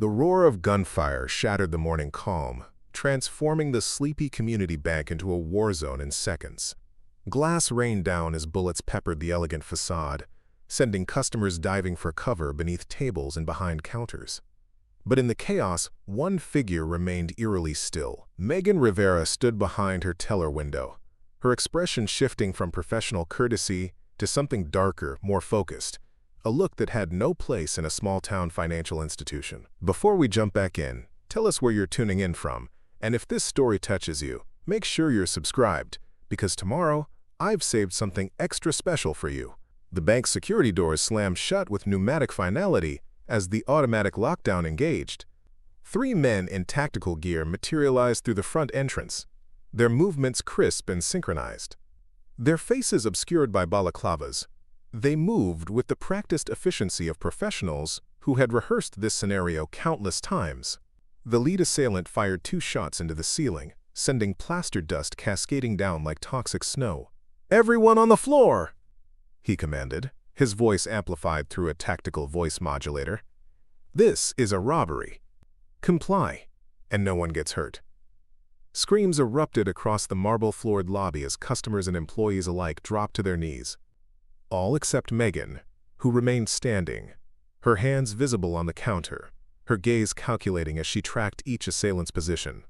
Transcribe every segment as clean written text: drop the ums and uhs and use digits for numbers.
The roar of gunfire shattered the morning calm, transforming the sleepy community bank into a war zone in seconds. Glass rained down as bullets peppered the elegant facade, sending customers diving for cover beneath tables and behind counters. But in the chaos, one figure remained eerily still. Megan Rivera stood behind her teller window, her expression shifting from professional courtesy to something darker, more focused, a look that had no place in a small-town financial institution. Before we jump back in, tell us where you're tuning in from, and if this story touches you, make sure you're subscribed, because tomorrow, I've saved something extra special for you. The bank's security doors slammed shut with pneumatic finality as the automatic lockdown engaged. 3 men in tactical gear materialized through the front entrance, their movements crisp and synchronized. Their faces obscured by balaclavas, they moved with the practiced efficiency of professionals who had rehearsed this scenario countless times. The lead assailant fired 2 shots into the ceiling, sending plaster dust cascading down like toxic snow. "Everyone on the floor!" he commanded, his voice amplified through a tactical voice modulator. "This is a robbery. Comply, and no one gets hurt." Screams erupted across the marble-floored lobby as customers and employees alike dropped to their knees. All except Megan, who remained standing, her hands visible on the counter, her gaze calculating as she tracked each assailant's position.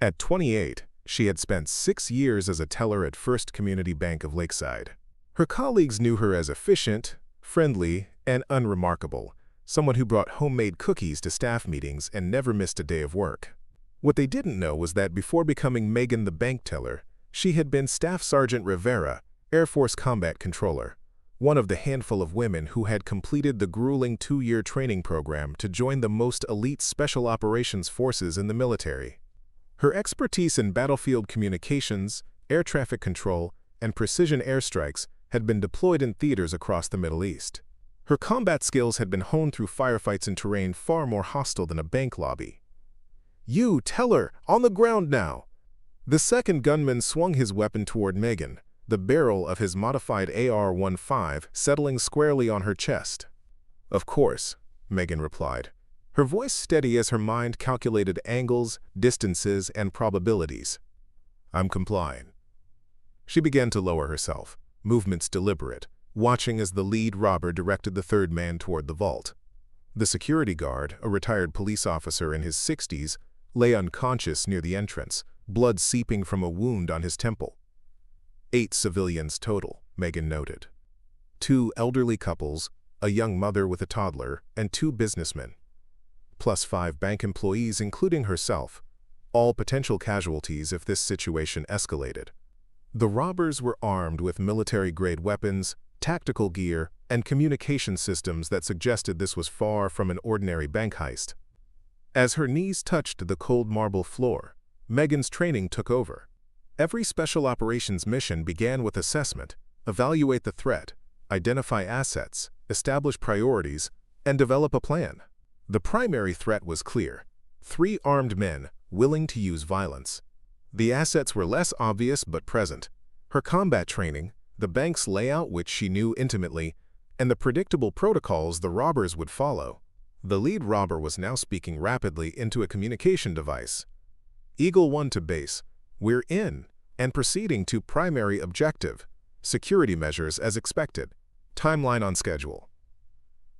At 28, she had spent 6 years as a teller at First Community Bank of Lakeside. Her colleagues knew her as efficient, friendly, and unremarkable, someone who brought homemade cookies to staff meetings and never missed a day of work. What they didn't know was that before becoming Megan the bank teller, she had been Staff Sergeant Rivera, Air Force Combat Controller, one of the handful of women who had completed the grueling 2-year training program to join the most elite special operations forces in the military. Her expertise in battlefield communications, air traffic control, and precision airstrikes had been deployed in theaters across the Middle East. Her combat skills had been honed through firefights in terrain far more hostile than a bank lobby. "You, teller, on the ground now!" The second gunman swung his weapon toward Megan, the barrel of his modified AR-15 settling squarely on her chest. "Of course," Megan replied, her voice steady as her mind calculated angles, distances, and probabilities. "I'm complying." She began to lower herself, movements deliberate, watching as the lead robber directed the third man toward the vault. The security guard, a retired police officer in his 60s, lay unconscious near the entrance, blood seeping from a wound on his temple. 8 civilians total, Megan noted. 2 elderly couples, a young mother with a toddler, and 2 businessmen. Plus 5 bank employees, including herself, all potential casualties if this situation escalated. The robbers were armed with military-grade weapons, tactical gear, and communication systems that suggested this was far from an ordinary bank heist. As her knees touched the cold marble floor, Megan's training took over. Every special operations mission began with assessment, evaluate the threat, identify assets, establish priorities, and develop a plan. The primary threat was clear: 3 armed men willing to use violence. The assets were less obvious but present: her combat training, the bank's layout which she knew intimately, and the predictable protocols the robbers would follow. The lead robber was now speaking rapidly into a communication device. "Eagle 1 to base. We're in, and proceeding to primary objective. Security measures as expected. Timeline on schedule."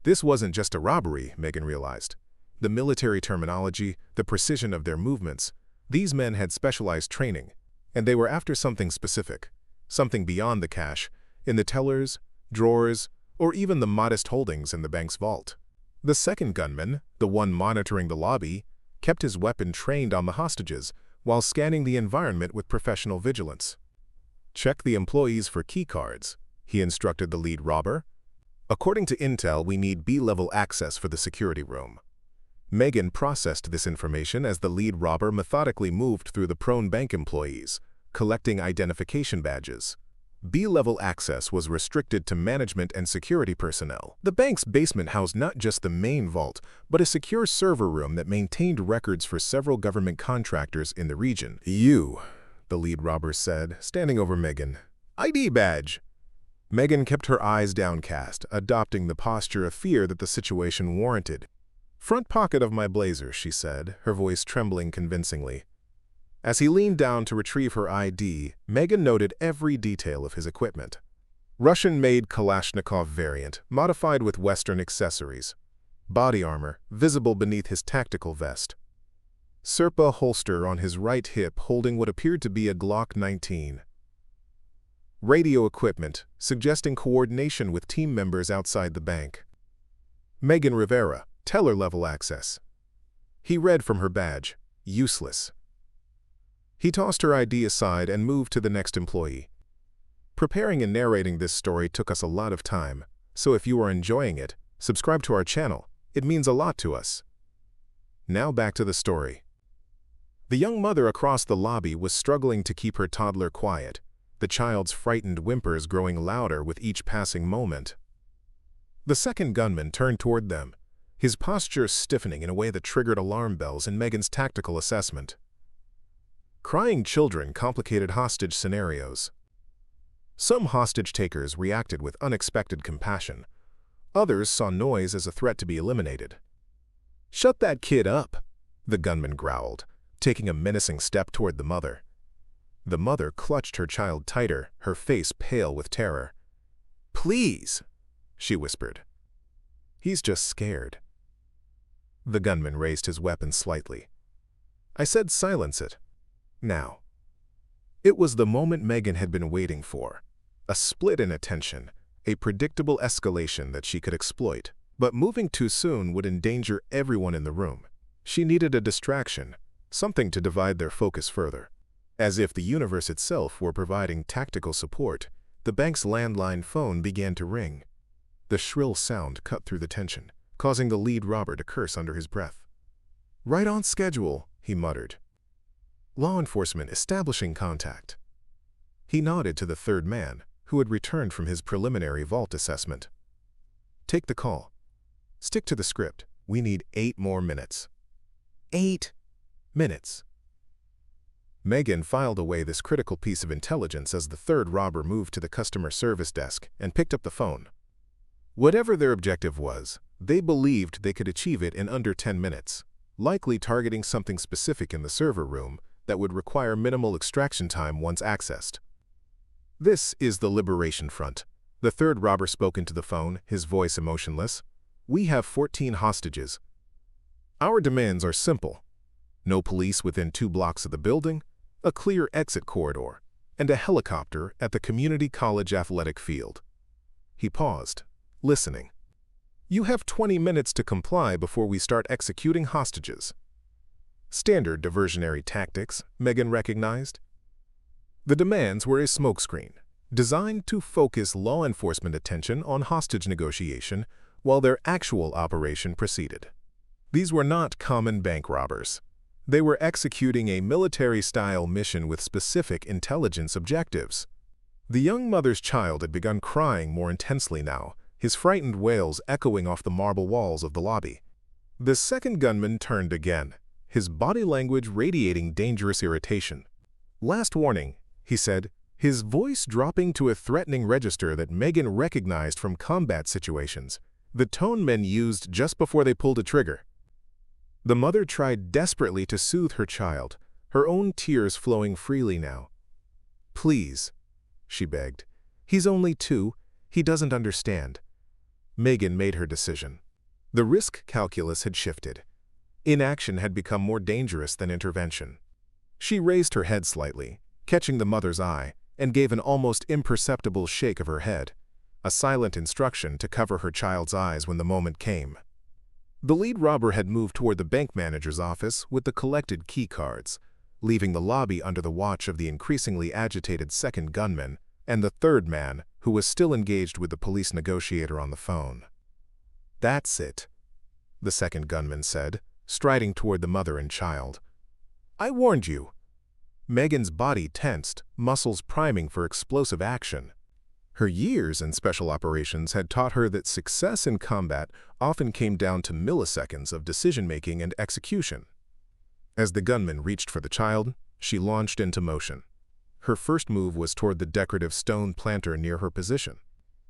This wasn't just a robbery, Megan realized. The military terminology, the precision of their movements, these men had specialized training, and they were after something specific, something beyond the cash, in the tellers, drawers, or even the modest holdings in the bank's vault. The second gunman, the one monitoring the lobby, kept his weapon trained on the hostages while scanning the environment with professional vigilance. "Check the employees for keycards," he instructed the lead robber. "According to intel, we need B-level access for the security room." Megan processed this information as the lead robber methodically moved through the prone bank employees, collecting identification badges. B-level access was restricted to management and security personnel. The bank's basement housed not just the main vault, but a secure server room that maintained records for several government contractors in the region. "You," the lead robber said, standing over Megan. "ID badge." Megan kept her eyes downcast, adopting the posture of fear that the situation warranted. "Front pocket of my blazer," she said, her voice trembling convincingly. As he leaned down to retrieve her ID, Megan noted every detail of his equipment. Russian-made Kalashnikov variant, modified with Western accessories. Body armor, visible beneath his tactical vest. Serpa holster on his right hip holding what appeared to be a Glock 19. Radio equipment, suggesting coordination with team members outside the bank. Megan Rivera, teller-level access. He read from her badge, useless. He tossed her ID aside and moved to the next employee. Preparing and narrating this story took us a lot of time, so if you are enjoying it, subscribe to our channel. It means a lot to us. Now back to the story. The young mother across the lobby was struggling to keep her toddler quiet, the child's frightened whimpers growing louder with each passing moment. The second gunman turned toward them, his posture stiffening in a way that triggered alarm bells in Megan's tactical assessment. Crying children complicated hostage scenarios. Some hostage-takers reacted with unexpected compassion. Others saw noise as a threat to be eliminated. "Shut that kid up," the gunman growled, taking a menacing step toward the mother. The mother clutched her child tighter, her face pale with terror. "Please," she whispered. "He's just scared." The gunman raised his weapon slightly. "I said silence it. Now." It was the moment Megan had been waiting for. A split in attention, a predictable escalation that she could exploit. But moving too soon would endanger everyone in the room. She needed a distraction, something to divide their focus further. As if the universe itself were providing tactical support, the bank's landline phone began to ring. The shrill sound cut through the tension, causing the lead robber to curse under his breath. "Right on schedule," he muttered. "Law enforcement establishing contact." He nodded to the third man, who had returned from his preliminary vault assessment. "Take the call. Stick to the script. We need 8 more minutes." 8 minutes. Megan filed away this critical piece of intelligence as the third robber moved to the customer service desk and picked up the phone. Whatever their objective was, they believed they could achieve it in under 10 minutes, likely targeting something specific in the server room that would require minimal extraction time once accessed. "This is the Liberation Front." The third robber spoke into the phone, his voice emotionless. "We have 14 hostages. Our demands are simple. No police within 2 blocks of the building, a clear exit corridor, and a helicopter at the community college athletic field." He paused, listening. "You have 20 minutes to comply before we start executing hostages." Standard diversionary tactics, Megan recognized. The demands were a smokescreen, designed to focus law enforcement attention on hostage negotiation while their actual operation proceeded. These were not common bank robbers. They were executing a military-style mission with specific intelligence objectives. The young mother's child had begun crying more intensely now, his frightened wails echoing off the marble walls of the lobby. The second gunman turned again, his body language radiating dangerous irritation. "Last warning," he said, his voice dropping to a threatening register that Megan recognized from combat situations, the tone men used just before they pulled a trigger. The mother tried desperately to soothe her child, her own tears flowing freely now. "Please," she begged. "He's only 2. He doesn't understand." Megan made her decision. The risk calculus had shifted. Inaction had become more dangerous than intervention. She raised her head slightly, catching the mother's eye, and gave an almost imperceptible shake of her head, a silent instruction to cover her child's eyes when the moment came. The lead robber had moved toward the bank manager's office with the collected key cards, leaving the lobby under the watch of the increasingly agitated second gunman and the third man, who was still engaged with the police negotiator on the phone. "That's it," the second gunman said, striding toward the mother and child. "I warned you." Megan's body tensed, muscles priming for explosive action. Her years in special operations had taught her that success in combat often came down to milliseconds of decision-making and execution. As the gunman reached for the child, she launched into motion. Her first move was toward the decorative stone planter near her position.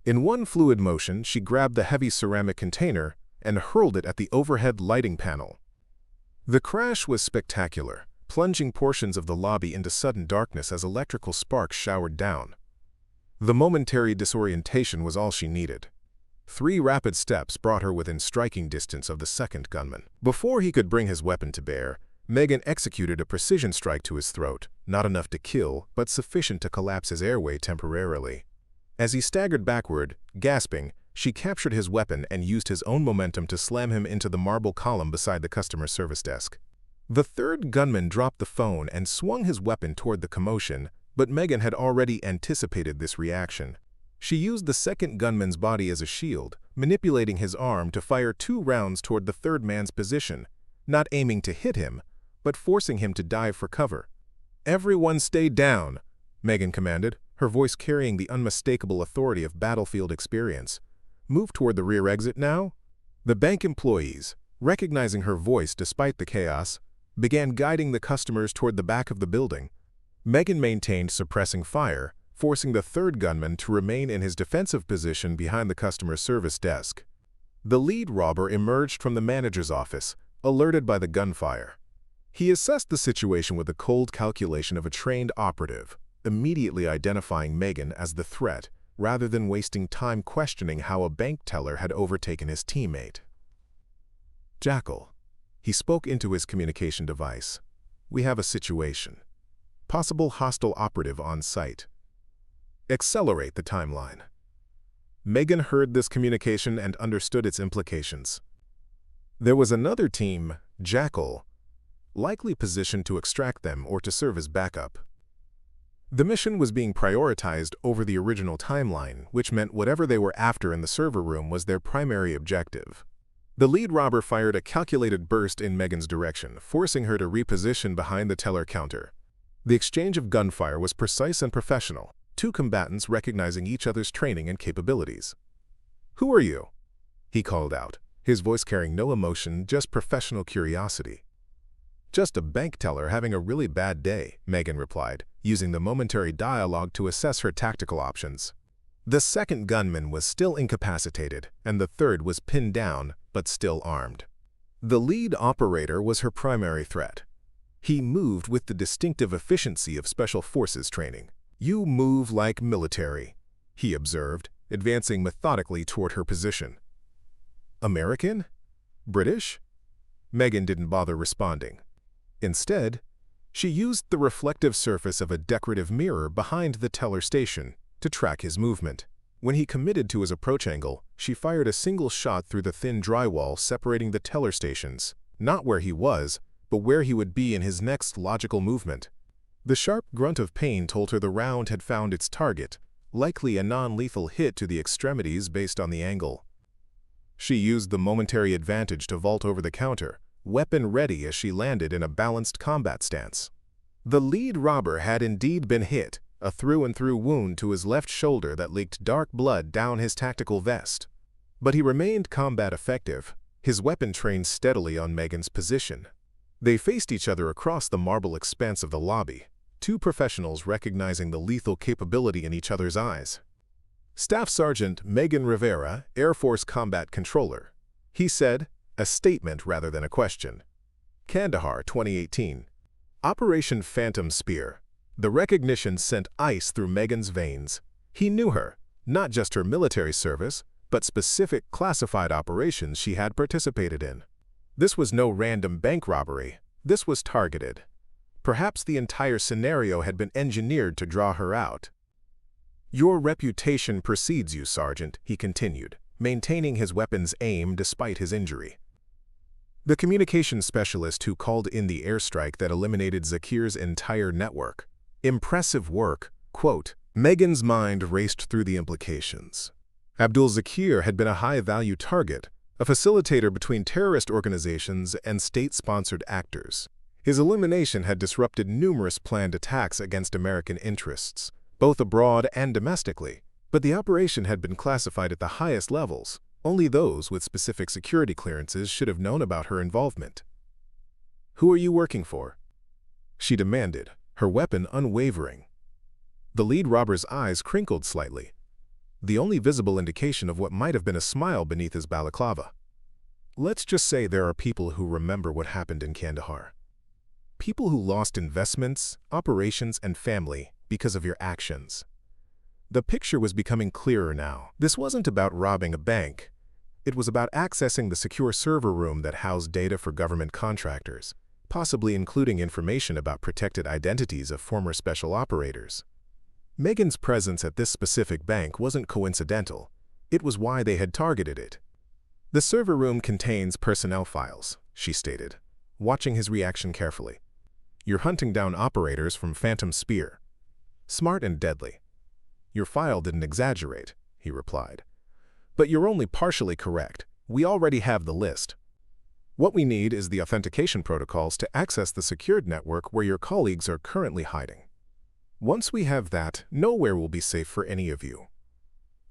In one fluid motion, she grabbed the heavy ceramic container and hurled it at the overhead lighting panel. The crash was spectacular, plunging portions of the lobby into sudden darkness as electrical sparks showered down. The momentary disorientation was all she needed. 3 rapid steps brought her within striking distance of the second gunman. Before he could bring his weapon to bear, Megan executed a precision strike to his throat, not enough to kill, but sufficient to collapse his airway temporarily. As he staggered backward, gasping, she captured his weapon and used his own momentum to slam him into the marble column beside the customer service desk. The third gunman dropped the phone and swung his weapon toward the commotion, but Megan had already anticipated this reaction. She used the second gunman's body as a shield, manipulating his arm to fire 2 rounds toward the third man's position, not aiming to hit him, but forcing him to dive for cover. "Everyone stay down," Megan commanded, her voice carrying the unmistakable authority of battlefield experience. "Move toward the rear exit now." The bank employees, recognizing her voice despite the chaos, began guiding the customers toward the back of the building. Megan maintained suppressing fire, forcing the third gunman to remain in his defensive position behind the customer service desk. The lead robber emerged from the manager's office, alerted by the gunfire. He assessed the situation with the cold calculation of a trained operative, immediately identifying Megan as the threat, rather than wasting time questioning how a bank teller had overtaken his teammate. "Jackal," he spoke into his communication device. "We have a situation. Possible hostile operative on site. Accelerate the timeline." Megan heard this communication and understood its implications. There was another team, Jackal, likely positioned to extract them or to serve as backup. The mission was being prioritized over the original timeline, which meant whatever they were after in the server room was their primary objective. The lead robber fired a calculated burst in Megan's direction, forcing her to reposition behind the teller counter. The exchange of gunfire was precise and professional, 2 combatants recognizing each other's training and capabilities. "Who are you?" he called out, his voice carrying no emotion, just professional curiosity. "Just a bank teller having a really bad day," Megan replied, using the momentary dialogue to assess her tactical options. The second gunman was still incapacitated, and the third was pinned down, but still armed. The lead operator was her primary threat. He moved with the distinctive efficiency of Special Forces training. "You move like military," he observed, advancing methodically toward her position. "American? British?" Megan didn't bother responding. Instead, she used the reflective surface of a decorative mirror behind the teller station to track his movement. When he committed to his approach angle, she fired a single shot through the thin drywall separating the teller stations, not where he was, but where he would be in his next logical movement. The sharp grunt of pain told her the round had found its target, likely a non-lethal hit to the extremities based on the angle. She used the momentary advantage to vault over the counter, weapon ready as she landed in a balanced combat stance. The lead robber had indeed been hit, a through-and-through wound to his left shoulder that leaked dark blood down his tactical vest. But he remained combat effective, his weapon trained steadily on Megan's position. They faced each other across the marble expanse of the lobby, 2 professionals recognizing the lethal capability in each other's eyes. "Staff Sergeant Megan Rivera, Air Force Combat Controller," he said, a statement rather than a question. "Kandahar, 2018. Operation Phantom Spear." The recognition sent ice through Megan's veins. He knew her, not just her military service, but specific classified operations she had participated in. This was no random bank robbery. This was targeted. Perhaps the entire scenario had been engineered to draw her out. "Your reputation precedes you, Sergeant," he continued, maintaining his weapon's aim despite his injury. The communications specialist who called in the airstrike that eliminated Zakir's entire network. Impressive work, quote. Megan's mind raced through the implications. Abdul Zakir had been a high-value target, a facilitator between terrorist organizations and state-sponsored actors. His elimination had disrupted numerous planned attacks against American interests, both abroad and domestically, but the operation had been classified at the highest levels. Only those with specific security clearances should have known about her involvement. "Who are you working for?" she demanded, her weapon unwavering. The lead robber's eyes crinkled slightly, the only visible indication of what might have been a smile beneath his balaclava. Let's just say there are people who remember what happened in Kandahar. People who lost investments, operations, and family because of your actions. The picture was becoming clearer now. This wasn't about robbing a bank. It was about accessing the secure server room that housed data for government contractors, possibly including information about protected identities of former special operators. Megan's presence at this specific bank wasn't coincidental. It was why they had targeted it. "The server room contains personnel files," she stated, watching his reaction carefully. "You're hunting down operators from Phantom Spear. Smart and deadly." "Your file didn't exaggerate," he replied. "But you're only partially correct. We already have the list. What we need is the authentication protocols to access the secured network where your colleagues are currently hiding. Once we have that, nowhere will be safe for any of you."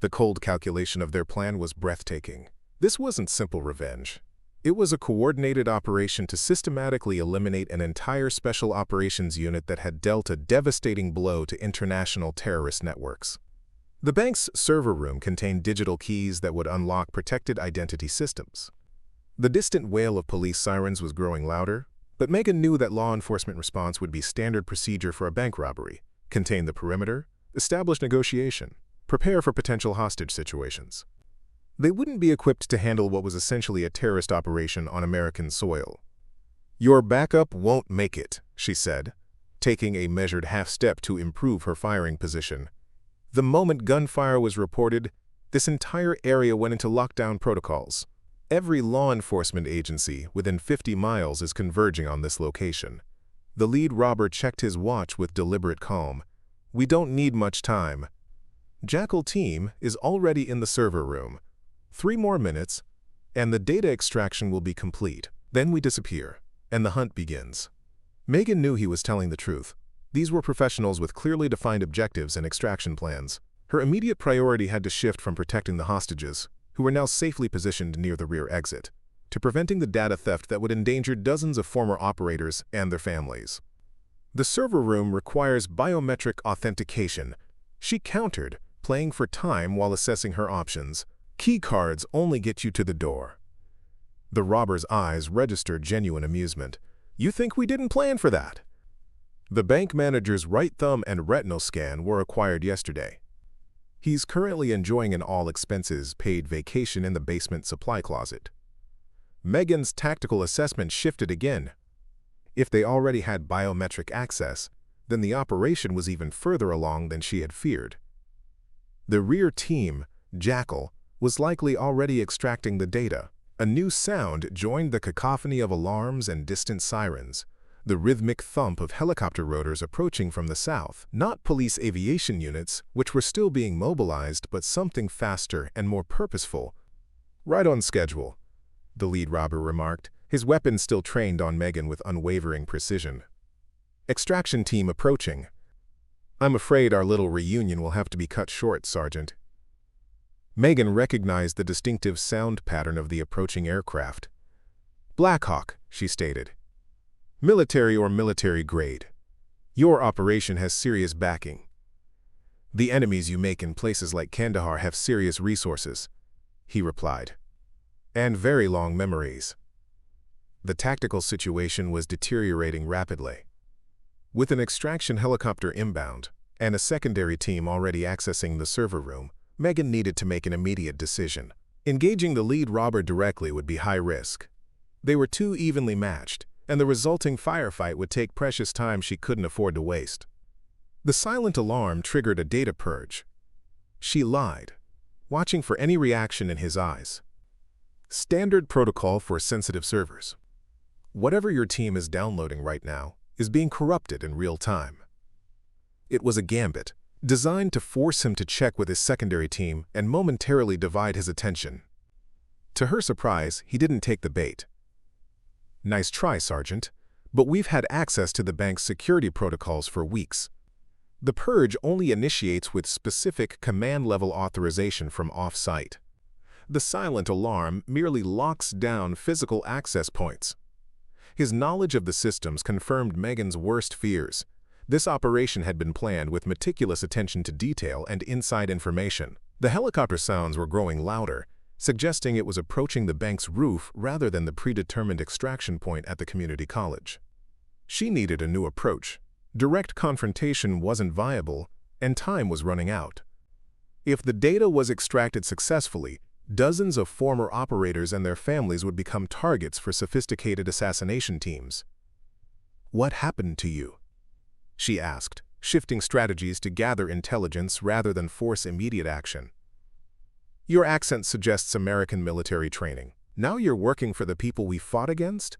The cold calculation of their plan was breathtaking. This wasn't simple revenge. It was a coordinated operation to systematically eliminate an entire special operations unit that had dealt a devastating blow to international terrorist networks. The bank's server room contained digital keys that would unlock protected identity systems. The distant wail of police sirens was growing louder, but Megan knew that law enforcement response would be standard procedure for a bank robbery: contain the perimeter, establish negotiation, prepare for potential hostage situations. They wouldn't be equipped to handle what was essentially a terrorist operation on American soil. "Your backup won't make it," she said, taking a measured half-step to improve her firing position. The moment gunfire was reported, this entire area went into lockdown protocols. Every law enforcement agency within 50 miles is converging on this location. The lead robber checked his watch with deliberate calm. "We don't need much time. Jackal team is already in the server room. 3 more minutes, and the data extraction will be complete. Then we disappear, and the hunt begins." Megan knew he was telling the truth. These were professionals with clearly defined objectives and extraction plans. Her immediate priority had to shift from protecting the hostages, who were now safely positioned near the rear exit, to preventing the data theft that would endanger dozens of former operators and their families. "The server room requires biometric authentication," she countered, playing for time while assessing her options. "Key cards only get you to the door." The robber's eyes registered genuine amusement. "You think we didn't plan for that?" "The bank manager's right thumb and retinal scan were acquired yesterday. He's currently enjoying an all-expenses-paid vacation in the basement supply closet." Megan's tactical assessment shifted again. If they already had biometric access, then the operation was even further along than she had feared. The rear team, Jackal, was likely already extracting the data. A new sound joined the cacophony of alarms and distant sirens, the rhythmic thump of helicopter rotors approaching from the south. Not police aviation units, which were still being mobilized, but something faster and more purposeful. "Right on schedule," the lead robber remarked, his weapon still trained on Megan with unwavering precision. "Extraction team approaching." "I'm afraid our little reunion will have to be cut short, Sergeant." Megan recognized the distinctive sound pattern of the approaching aircraft. "Blackhawk," she stated. "Military or military grade. Your operation has serious backing. The enemies you make in places like Kandahar have serious resources," he replied. "And very long memories." The tactical situation was deteriorating rapidly. With an extraction helicopter inbound and a secondary team already accessing the server room, Megan needed to make an immediate decision. Engaging the lead robber directly would be high risk. They were too evenly matched, and the resulting firefight would take precious time she couldn't afford to waste. The silent alarm triggered a data purge. She lied, watching for any reaction in his eyes. Standard protocol for sensitive servers. Whatever your team is downloading right now is being corrupted in real time. It was a gambit, designed to force him to check with his secondary team and momentarily divide his attention. To her surprise, he didn't take the bait. "Nice try, Sergeant, but we've had access to the bank's security protocols for weeks. The purge only initiates with specific command-level authorization from off-site. The silent alarm merely locks down physical access points." His knowledge of the systems confirmed Megan's worst fears. This operation had been planned with meticulous attention to detail and inside information. The helicopter sounds were growing louder, suggesting it was approaching the bank's roof rather than the predetermined extraction point at the community college. She needed a new approach. Direct confrontation wasn't viable, and time was running out. If the data was extracted successfully, dozens of former operators and their families would become targets for sophisticated assassination teams. "What happened to you?" she asked, shifting strategies to gather intelligence rather than force immediate action. "Your accent suggests American military training. Now you're working for the people we fought against?"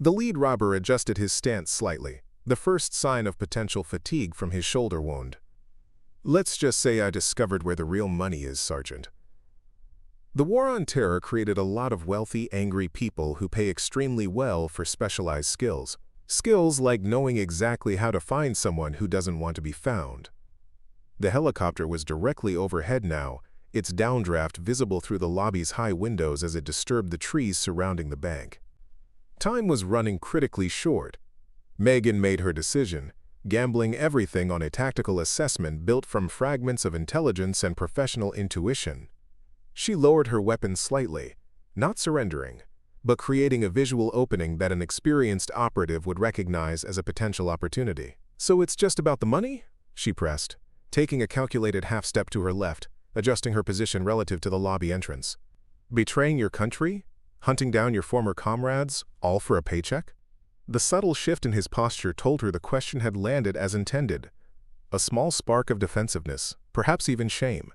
The lead robber adjusted his stance slightly, the first sign of potential fatigue from his shoulder wound. "Let's just say I discovered where the real money is, Sergeant. The war on terror created a lot of wealthy, angry people who pay extremely well for specialized skills. Skills like knowing exactly how to find someone who doesn't want to be found." The helicopter was directly overhead now, its downdraft visible through the lobby's high windows as it disturbed the trees surrounding the bank. Time was running critically short. Megan made her decision, gambling everything on a tactical assessment built from fragments of intelligence and professional intuition. She lowered her weapon slightly, not surrendering, but creating a visual opening that an experienced operative would recognize as a potential opportunity. "So it's just about the money?" she pressed, taking a calculated half-step to her left, adjusting her position relative to the lobby entrance. "Betraying your country? Hunting down your former comrades, all for a paycheck?" The subtle shift in his posture told her the question had landed as intended. A small spark of defensiveness, perhaps even shame.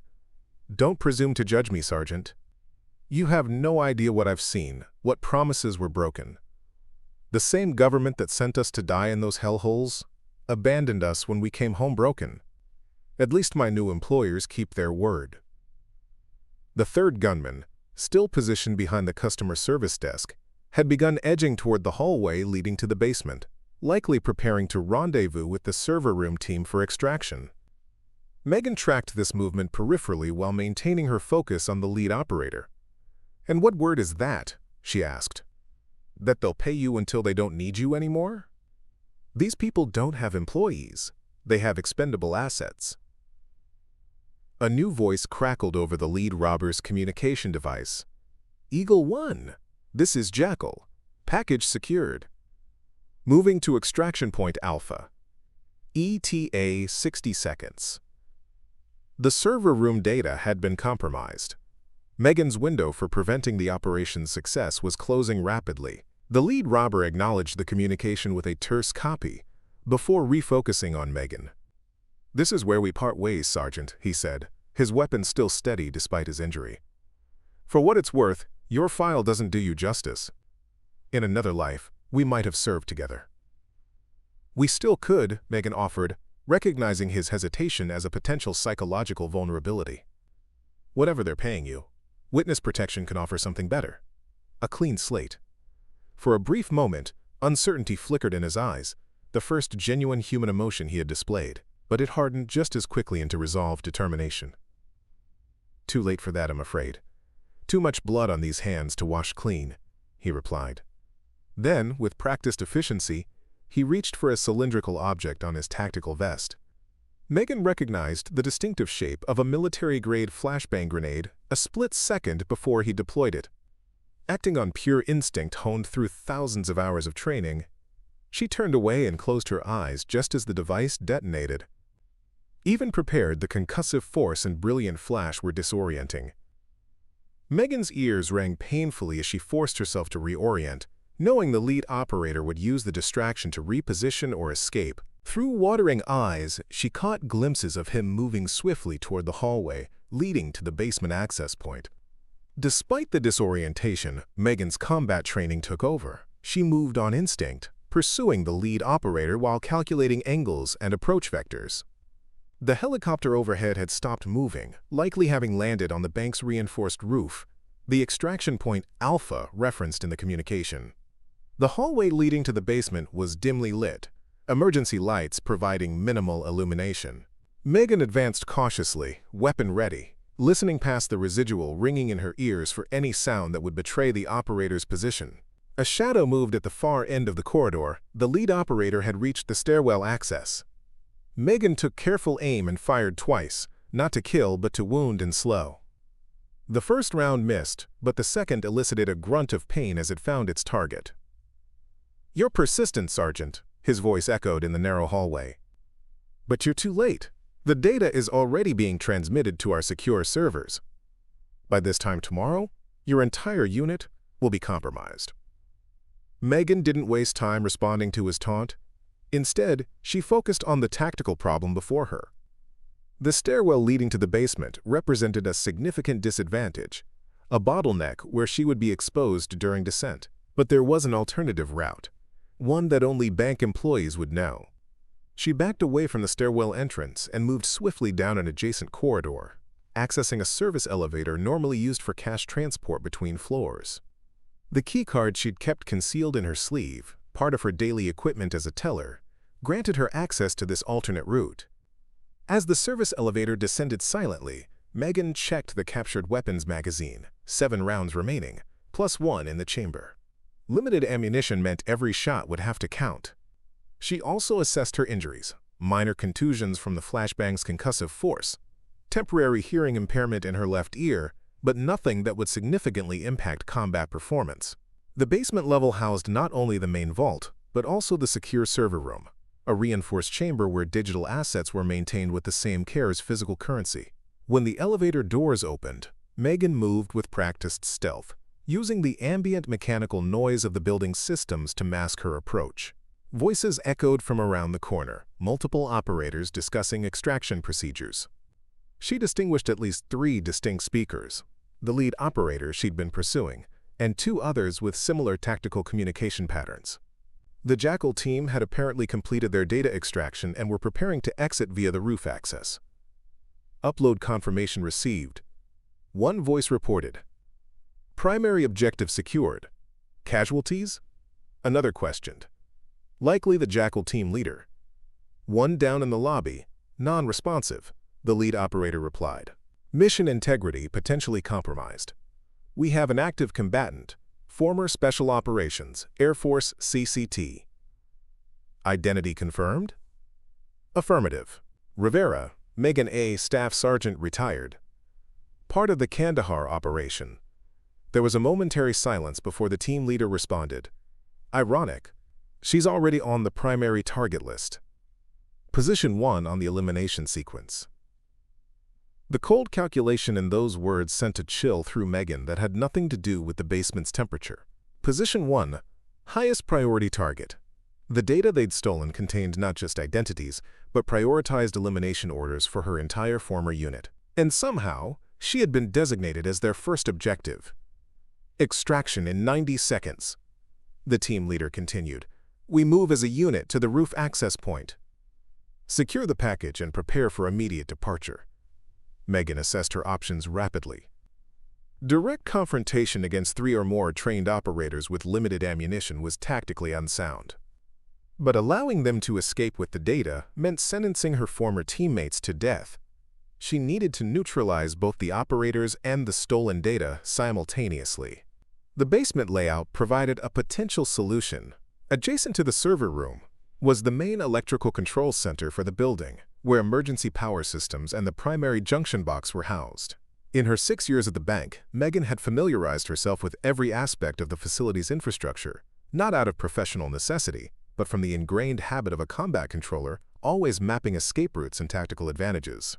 "Don't presume to judge me, Sergeant. You have no idea what I've seen, what promises were broken. The same government that sent us to die in those hellholes abandoned us when we came home broken. At least my new employers keep their word." The third gunman, still positioned behind the customer service desk, had begun edging toward the hallway leading to the basement, likely preparing to rendezvous with the server room team for extraction. Megan tracked this movement peripherally while maintaining her focus on the lead operator. "And what word is that?" she asked. "That they'll pay you until they don't need you anymore? These people don't have employees. They have expendable assets." A new voice crackled over the lead robber's communication device. "Eagle 1. This is Jackal. Package secured. Moving to extraction point Alpha. ETA 60 seconds. The server room data had been compromised. Megan's window for preventing the operation's success was closing rapidly. The lead robber acknowledged the communication with a terse copy, before refocusing on Megan. "This is where we part ways, Sergeant," he said, his weapon still steady despite his injury. "For what it's worth, your file doesn't do you justice. In another life, we might have served together." "We still could," Megan offered, recognizing his hesitation as a potential psychological vulnerability. "Whatever they're paying you, witness protection can offer something better. A clean slate." For a brief moment, uncertainty flickered in his eyes, the first genuine human emotion he had displayed, but it hardened just as quickly into resolved determination. "Too late for that, I'm afraid. Too much blood on these hands to wash clean," he replied. Then, with practiced efficiency, he reached for a cylindrical object on his tactical vest. Megan recognized the distinctive shape of a military-grade flashbang grenade a split second before he deployed it. Acting on pure instinct honed through thousands of hours of training, she turned away and closed her eyes just as the device detonated. Even prepared, the concussive force and brilliant flash were disorienting. Megan's ears rang painfully as she forced herself to reorient, knowing the lead operator would use the distraction to reposition or escape. Through watering eyes, she caught glimpses of him moving swiftly toward the hallway, leading to the basement access point. Despite the disorientation, Megan's combat training took over. She moved on instinct, pursuing the lead operator while calculating angles and approach vectors. The helicopter overhead had stopped moving, likely having landed on the bank's reinforced roof, the extraction point Alpha referenced in the communication. The hallway leading to the basement was dimly lit, emergency lights providing minimal illumination. Megan advanced cautiously, weapon ready, listening past the residual ringing in her ears for any sound that would betray the operator's position. A shadow moved at the far end of the corridor. The lead operator had reached the stairwell access. Megan took careful aim and fired twice, not to kill but to wound and slow. The first round missed, but the second elicited a grunt of pain as it found its target. "You're persistent, Sergeant," his voice echoed in the narrow hallway. "But you're too late. The data is already being transmitted to our secure servers. By this time tomorrow, your entire unit will be compromised." Megan didn't waste time responding to his taunt. Instead, she focused on the tactical problem before her. The stairwell leading to the basement represented a significant disadvantage, a bottleneck where she would be exposed during descent. But there was an alternative route, one that only bank employees would know. She backed away from the stairwell entrance and moved swiftly down an adjacent corridor, accessing a service elevator normally used for cash transport between floors. The keycard she'd kept concealed in her sleeve, part of her daily equipment as a teller, granted her access to this alternate route. As the service elevator descended silently, Megan checked the captured weapons magazine, 7 rounds remaining, plus 1 in the chamber. Limited ammunition meant every shot would have to count. She also assessed her injuries, minor contusions from the flashbang's concussive force, temporary hearing impairment in her left ear, but nothing that would significantly impact combat performance. The basement level housed not only the main vault, but also the secure server room, a reinforced chamber where digital assets were maintained with the same care as physical currency. When the elevator doors opened, Megan moved with practiced stealth, using the ambient mechanical noise of the building's systems to mask her approach. Voices echoed from around the corner, multiple operators discussing extraction procedures. She distinguished at least 3 distinct speakers, the lead operator she'd been pursuing, and 2 others with similar tactical communication patterns. The Jackal team had apparently completed their data extraction and were preparing to exit via the roof access. Upload confirmation received. One voice reported, "Primary objective secured. Casualties?" Another questioned, "Likely the Jackal team leader." "One down in the lobby, non-responsive," the lead operator replied. "Mission integrity potentially compromised. We have an active combatant, former Special Operations, Air Force CCT." "Identity confirmed?" "Affirmative. Rivera, Megan A. Staff Sergeant retired. Part of the Kandahar operation." There was a momentary silence before the team leader responded, "Ironic. She's already on the primary target list. Position 1 on the elimination sequence." The cold calculation in those words sent a chill through Megan that had nothing to do with the basement's temperature. Position 1, highest priority target. The data they'd stolen contained not just identities, but prioritized elimination orders for her entire former unit. And somehow, she had been designated as their first objective. "Extraction in 90 seconds. The team leader continued. "We move as a unit to the roof access point. Secure the package and prepare for immediate departure." Megan assessed her options rapidly. Direct confrontation against 3 or more trained operators with limited ammunition was tactically unsound. But allowing them to escape with the data meant sentencing her former teammates to death. She needed to neutralize both the operators and the stolen data simultaneously. The basement layout provided a potential solution. Adjacent to the server room was the main electrical control center for the building, where emergency power systems and the primary junction box were housed. In her 6 years at the bank, Megan had familiarized herself with every aspect of the facility's infrastructure, not out of professional necessity, but from the ingrained habit of a combat controller always mapping escape routes and tactical advantages.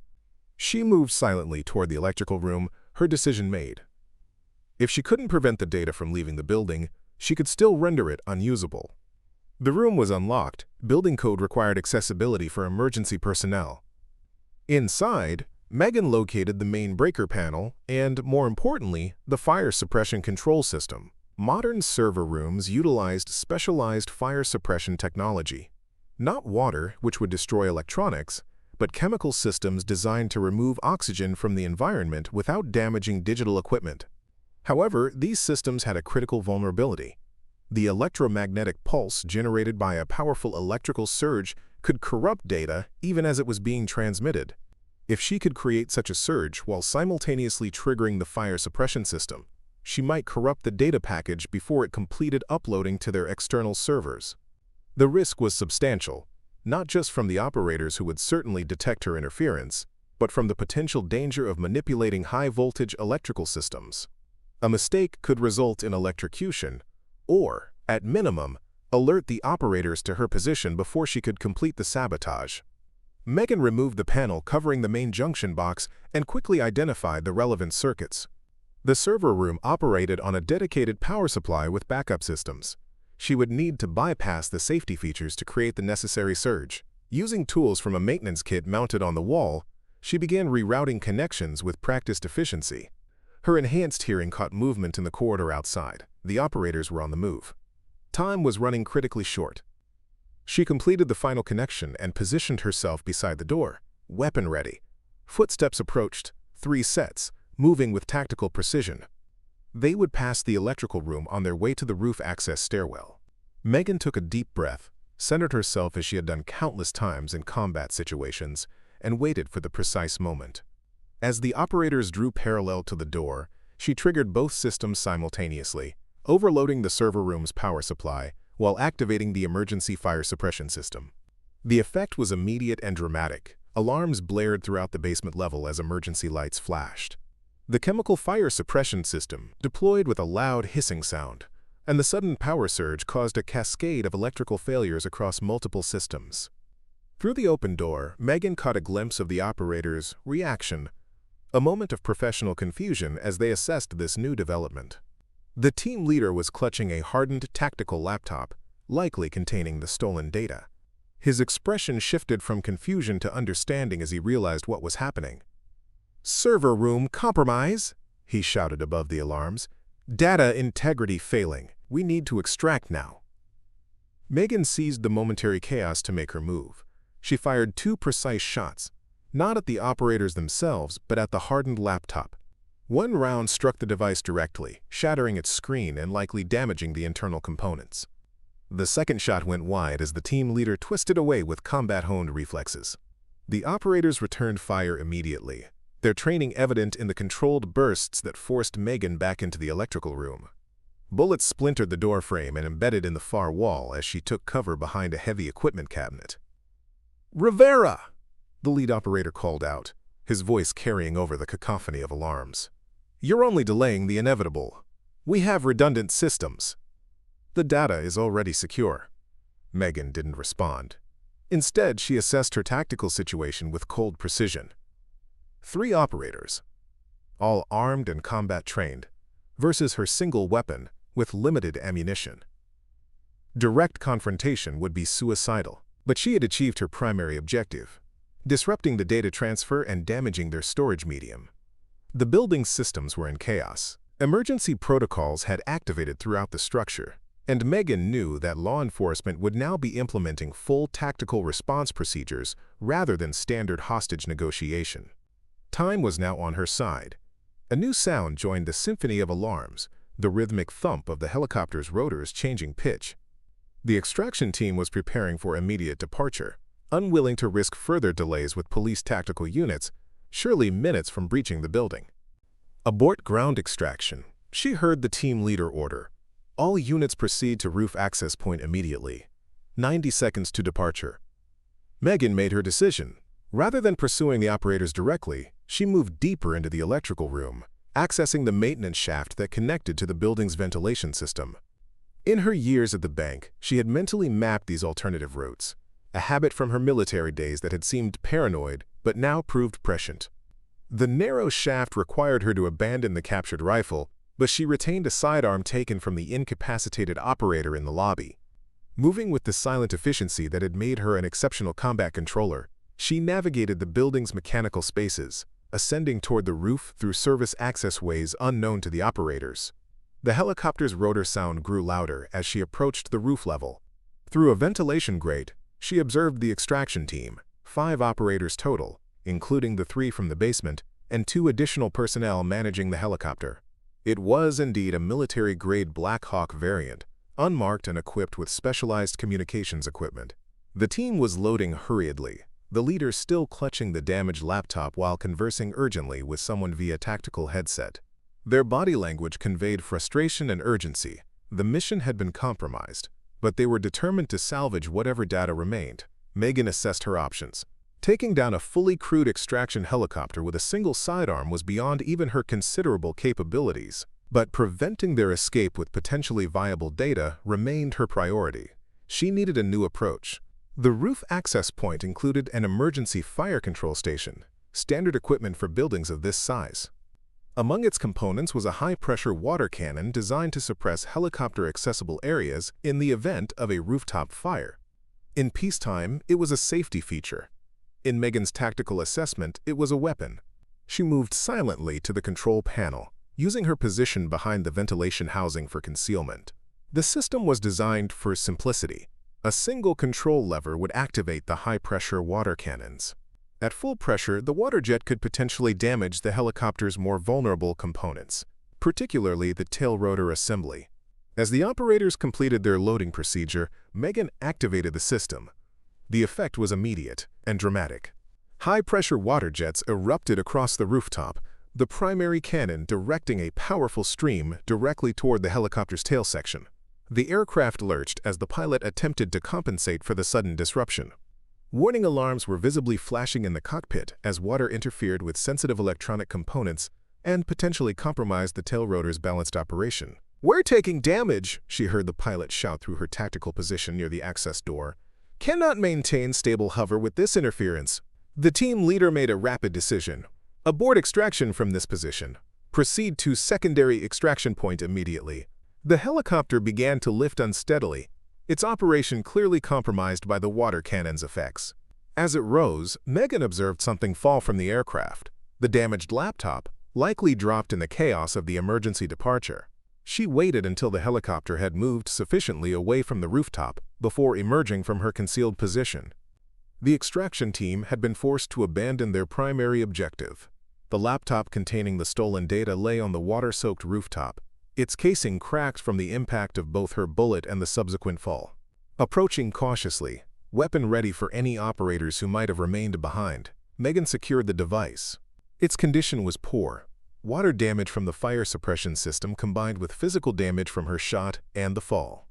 She moved silently toward the electrical room, her decision made. If she couldn't prevent the data from leaving the building, she could still render it unusable. The room was unlocked. Building code required accessibility for emergency personnel. Inside, Megan located the main breaker panel and, more importantly, the fire suppression control system. Modern server rooms utilized specialized fire suppression technology. Not water, which would destroy electronics, but chemical systems designed to remove oxygen from the environment without damaging digital equipment. However, these systems had a critical vulnerability. The electromagnetic pulse generated by a powerful electrical surge could corrupt data even as it was being transmitted. If she could create such a surge while simultaneously triggering the fire suppression system, she might corrupt the data package before it completed uploading to their external servers. The risk was substantial, not just from the operators who would certainly detect her interference, but from the potential danger of manipulating high-voltage electrical systems. A mistake could result in electrocution, or, at minimum, alert the operators to her position before she could complete the sabotage. Megan removed the panel covering the main junction box and quickly identified the relevant circuits. The server room operated on a dedicated power supply with backup systems. She would need to bypass the safety features to create the necessary surge. Using tools from a maintenance kit mounted on the wall, she began rerouting connections with practiced efficiency. Her enhanced hearing caught movement in the corridor outside. The operators were on the move. Time was running critically short. She completed the final connection and positioned herself beside the door, weapon ready. Footsteps approached, 3 sets, moving with tactical precision. They would pass the electrical room on their way to the roof access stairwell. Megan took a deep breath, centered herself as she had done countless times in combat situations, and waited for the precise moment. As the operators drew parallel to the door, she triggered both systems simultaneously, overloading the server room's power supply while activating the emergency fire suppression system. The effect was immediate and dramatic. Alarms blared throughout the basement level as emergency lights flashed. The chemical fire suppression system deployed with a loud hissing sound, and the sudden power surge caused a cascade of electrical failures across multiple systems. Through the open door, Megan caught a glimpse of the operators' reaction, a moment of professional confusion as they assessed this new development. The team leader was clutching a hardened tactical laptop, likely containing the stolen data. His expression shifted from confusion to understanding as he realized what was happening. "Server room compromise," he shouted above the alarms. "Data integrity failing. We need to extract now." Megan seized the momentary chaos to make her move. She fired 2 precise shots, not at the operators themselves, but at the hardened laptop. One round struck the device directly, shattering its screen and likely damaging the internal components. The second shot went wide as the team leader twisted away with combat-honed reflexes. The operators returned fire immediately, their training evident in the controlled bursts that forced Megan back into the electrical room. Bullets splintered the door frame and embedded in the far wall as she took cover behind a heavy equipment cabinet. "Rivera!" the lead operator called out, his voice carrying over the cacophony of alarms. "You're only delaying the inevitable. We have redundant systems." "The data is already secure." Megan didn't respond. Instead, she assessed her tactical situation with cold precision. 3 operators, all armed and combat-trained, versus her single weapon with limited ammunition. Direct confrontation would be suicidal, but she had achieved her primary objective, disrupting the data transfer and damaging their storage medium. The building's systems were in chaos. Emergency protocols had activated throughout the structure, and Megan knew that law enforcement would now be implementing full tactical response procedures rather than standard hostage negotiation. Time was now on her side. A new sound joined the symphony of alarms, the rhythmic thump of the helicopter's rotors changing pitch. The extraction team was preparing for immediate departure, unwilling to risk further delays with police tactical units, surely minutes from breaching the building. "Abort ground extraction," she heard the team leader order. "All units proceed to roof access point immediately. 90 seconds to departure." Megan made her decision. Rather than pursuing the operators directly, she moved deeper into the electrical room, accessing the maintenance shaft that connected to the building's ventilation system. In her years at the bank, she had mentally mapped these alternative routes, a habit from her military days that had seemed paranoid but now proved prescient. The narrow shaft required her to abandon the captured rifle, but she retained a sidearm taken from the incapacitated operator in the lobby. Moving with the silent efficiency that had made her an exceptional combat controller, she navigated the building's mechanical spaces, ascending toward the roof through service access ways unknown to the operators. The helicopter's rotor sound grew louder as she approached the roof level. Through a ventilation grate, she observed the extraction team, 5 operators total, including the 3 from the basement, and 2 additional personnel managing the helicopter. It was indeed a military-grade Black Hawk variant, unmarked and equipped with specialized communications equipment. The team was loading hurriedly, the leader still clutching the damaged laptop while conversing urgently with someone via tactical headset. Their body language conveyed frustration and urgency. The mission had been compromised, but they were determined to salvage whatever data remained. Megan assessed her options. Taking down a fully crewed extraction helicopter with a single sidearm was beyond even her considerable capabilities, but preventing their escape with potentially viable data remained her priority. She needed a new approach. The roof access point included an emergency fire control station, standard equipment for buildings of this size. Among its components was a high-pressure water cannon designed to suppress helicopter-accessible areas in the event of a rooftop fire. In peacetime, it was a safety feature. In Megan's tactical assessment, it was a weapon. She moved silently to the control panel, using her position behind the ventilation housing for concealment. The system was designed for simplicity. A single control lever would activate the high-pressure water cannons. At full pressure, the water jet could potentially damage the helicopter's more vulnerable components, particularly the tail rotor assembly. As the operators completed their loading procedure, Megan activated the system. The effect was immediate and dramatic. High-pressure water jets erupted across the rooftop, the primary cannon directing a powerful stream directly toward the helicopter's tail section. The aircraft lurched as the pilot attempted to compensate for the sudden disruption. Warning alarms were visibly flashing in the cockpit as water interfered with sensitive electronic components and potentially compromised the tail rotor's balanced operation. "We're taking damage," she heard the pilot shout through her tactical position near the access door. "Cannot maintain stable hover with this interference." The team leader made a rapid decision. Abort extraction from this position. Proceed to secondary extraction point immediately. The helicopter began to lift unsteadily, its operation clearly compromised by the water cannon's effects. As it rose, Megan observed something fall from the aircraft. The damaged laptop, likely dropped in the chaos of the emergency departure. She waited until the helicopter had moved sufficiently away from the rooftop before emerging from her concealed position. The extraction team had been forced to abandon their primary objective. The laptop containing the stolen data lay on the water-soaked rooftop, its casing cracked from the impact of both her bullet and the subsequent fall. Approaching cautiously, weapon ready for any operators who might have remained behind, Megan secured the device. Its condition was poor. Water damage from the fire suppression system combined with physical damage from her shot and the fall.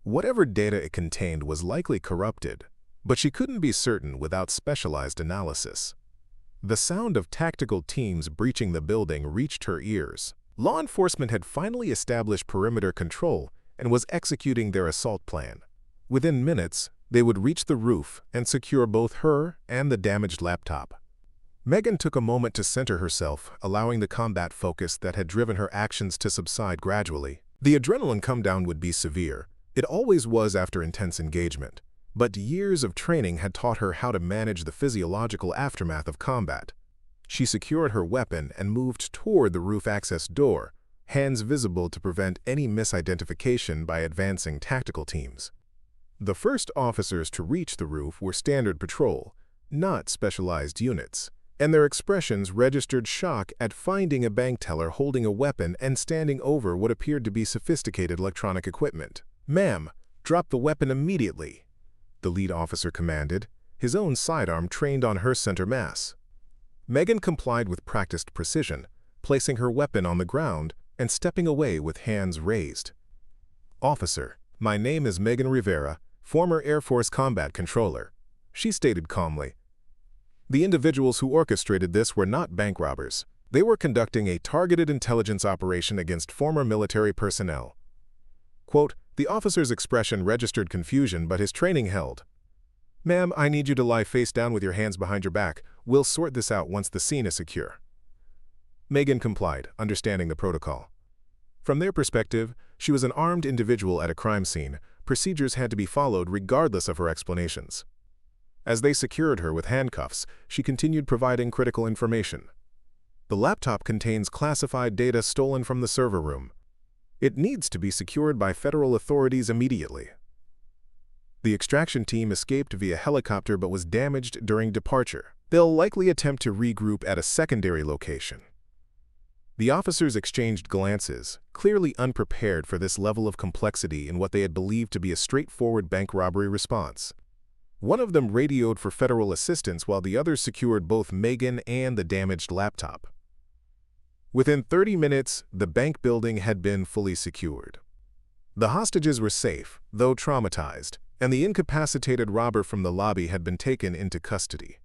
Whatever data it contained was likely corrupted, but she couldn't be certain without specialized analysis. The sound of tactical teams breaching the building reached her ears. Law enforcement had finally established perimeter control and was executing their assault plan. Within minutes, they would reach the roof and secure both her and the damaged laptop. Megan took a moment to center herself, allowing the combat focus that had driven her actions to subside gradually. The adrenaline come-down would be severe. It always was after intense engagement. But years of training had taught her how to manage the physiological aftermath of combat. She secured her weapon and moved toward the roof access door, hands visible to prevent any misidentification by advancing tactical teams. The first officers to reach the roof were standard patrol, not specialized units, and their expressions registered shock at finding a bank teller holding a weapon and standing over what appeared to be sophisticated electronic equipment. "Ma'am, drop the weapon immediately," the lead officer commanded, his own sidearm trained on her center mass. Megan complied with practiced precision, placing her weapon on the ground and stepping away with hands raised. "Officer, my name is Megan Rivera, former Air Force combat controller," she stated calmly. The individuals who orchestrated this were not bank robbers. They were conducting a targeted intelligence operation against former military personnel. Quote, the officer's expression registered confusion, but his training held. "Ma'am, I need you to lie face down with your hands behind your back. We'll sort this out once the scene is secure." Megan complied, understanding the protocol. From their perspective, she was an armed individual at a crime scene. Procedures had to be followed regardless of her explanations. As they secured her with handcuffs, she continued providing critical information. "The laptop contains classified data stolen from the server room. It needs to be secured by federal authorities immediately. The extraction team escaped via helicopter but was damaged during departure. They'll likely attempt to regroup at a secondary location." The officers exchanged glances, clearly unprepared for this level of complexity in what they had believed to be a straightforward bank robbery response. One of them radioed for federal assistance while the others secured both Megan and the damaged laptop. Within 30 minutes, the bank building had been fully secured. The hostages were safe, though traumatized, and the incapacitated robber from the lobby had been taken into custody.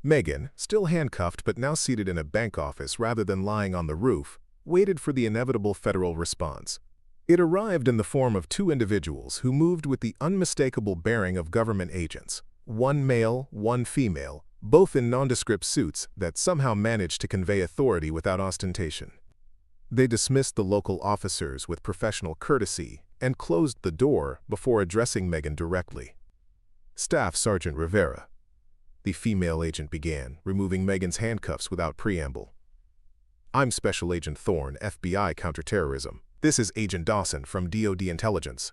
Megan, still handcuffed but now seated in a bank office rather than lying on the roof, waited for the inevitable federal response. It arrived in the form of two individuals who moved with the unmistakable bearing of government agents, one male, one female, both in nondescript suits that somehow managed to convey authority without ostentation. They dismissed the local officers with professional courtesy and closed the door before addressing Megan directly. "Staff Sergeant Rivera," the female agent began, removing Megan's handcuffs without preamble. "I'm Special Agent Thorne, FBI Counterterrorism. This is Agent Dawson from DoD Intelligence.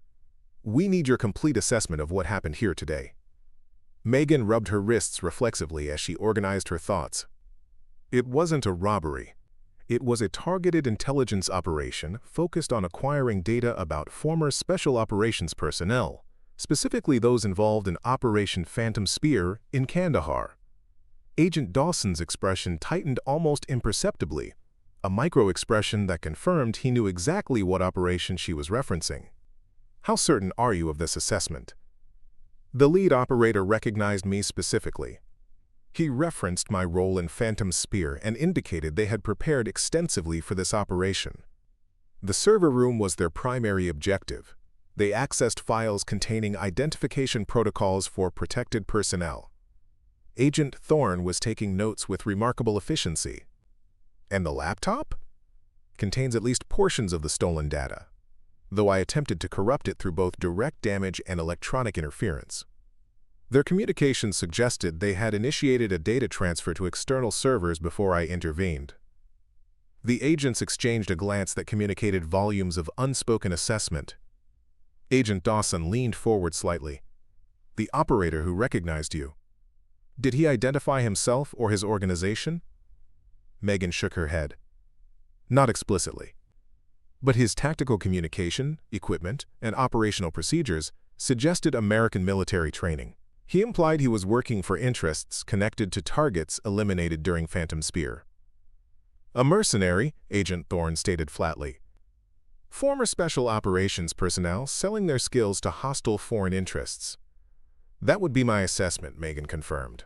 We need your complete assessment of what happened here today." Megan rubbed her wrists reflexively as she organized her thoughts. It wasn't a robbery. It was a targeted intelligence operation focused on acquiring data about former Special Operations personnel, specifically those involved in Operation Phantom Spear in Kandahar. Agent Dawson's expression tightened almost imperceptibly, a micro-expression that confirmed he knew exactly what operation she was referencing. "How certain are you of this assessment?" The lead operator recognized me specifically. He referenced my role in Phantom Spear and indicated they had prepared extensively for this operation. The server room was their primary objective. They accessed files containing identification protocols for protected personnel. Agent Thorne was taking notes with remarkable efficiency. "And the laptop?" "Contains at least portions of the stolen data, though I attempted to corrupt it through both direct damage and electronic interference. Their communications suggested they had initiated a data transfer to external servers before I intervened." The agents exchanged a glance that communicated volumes of unspoken assessment. Agent Dawson leaned forward slightly. "The operator who recognized you, did he identify himself or his organization?" Megan shook her head. "Not explicitly. But his tactical communication, equipment, and operational procedures suggested American military training. He implied he was working for interests connected to targets eliminated during Phantom Spear." "A mercenary," Agent Thorne stated flatly. "Former Special Operations personnel selling their skills to hostile foreign interests." "That would be my assessment," Megan confirmed.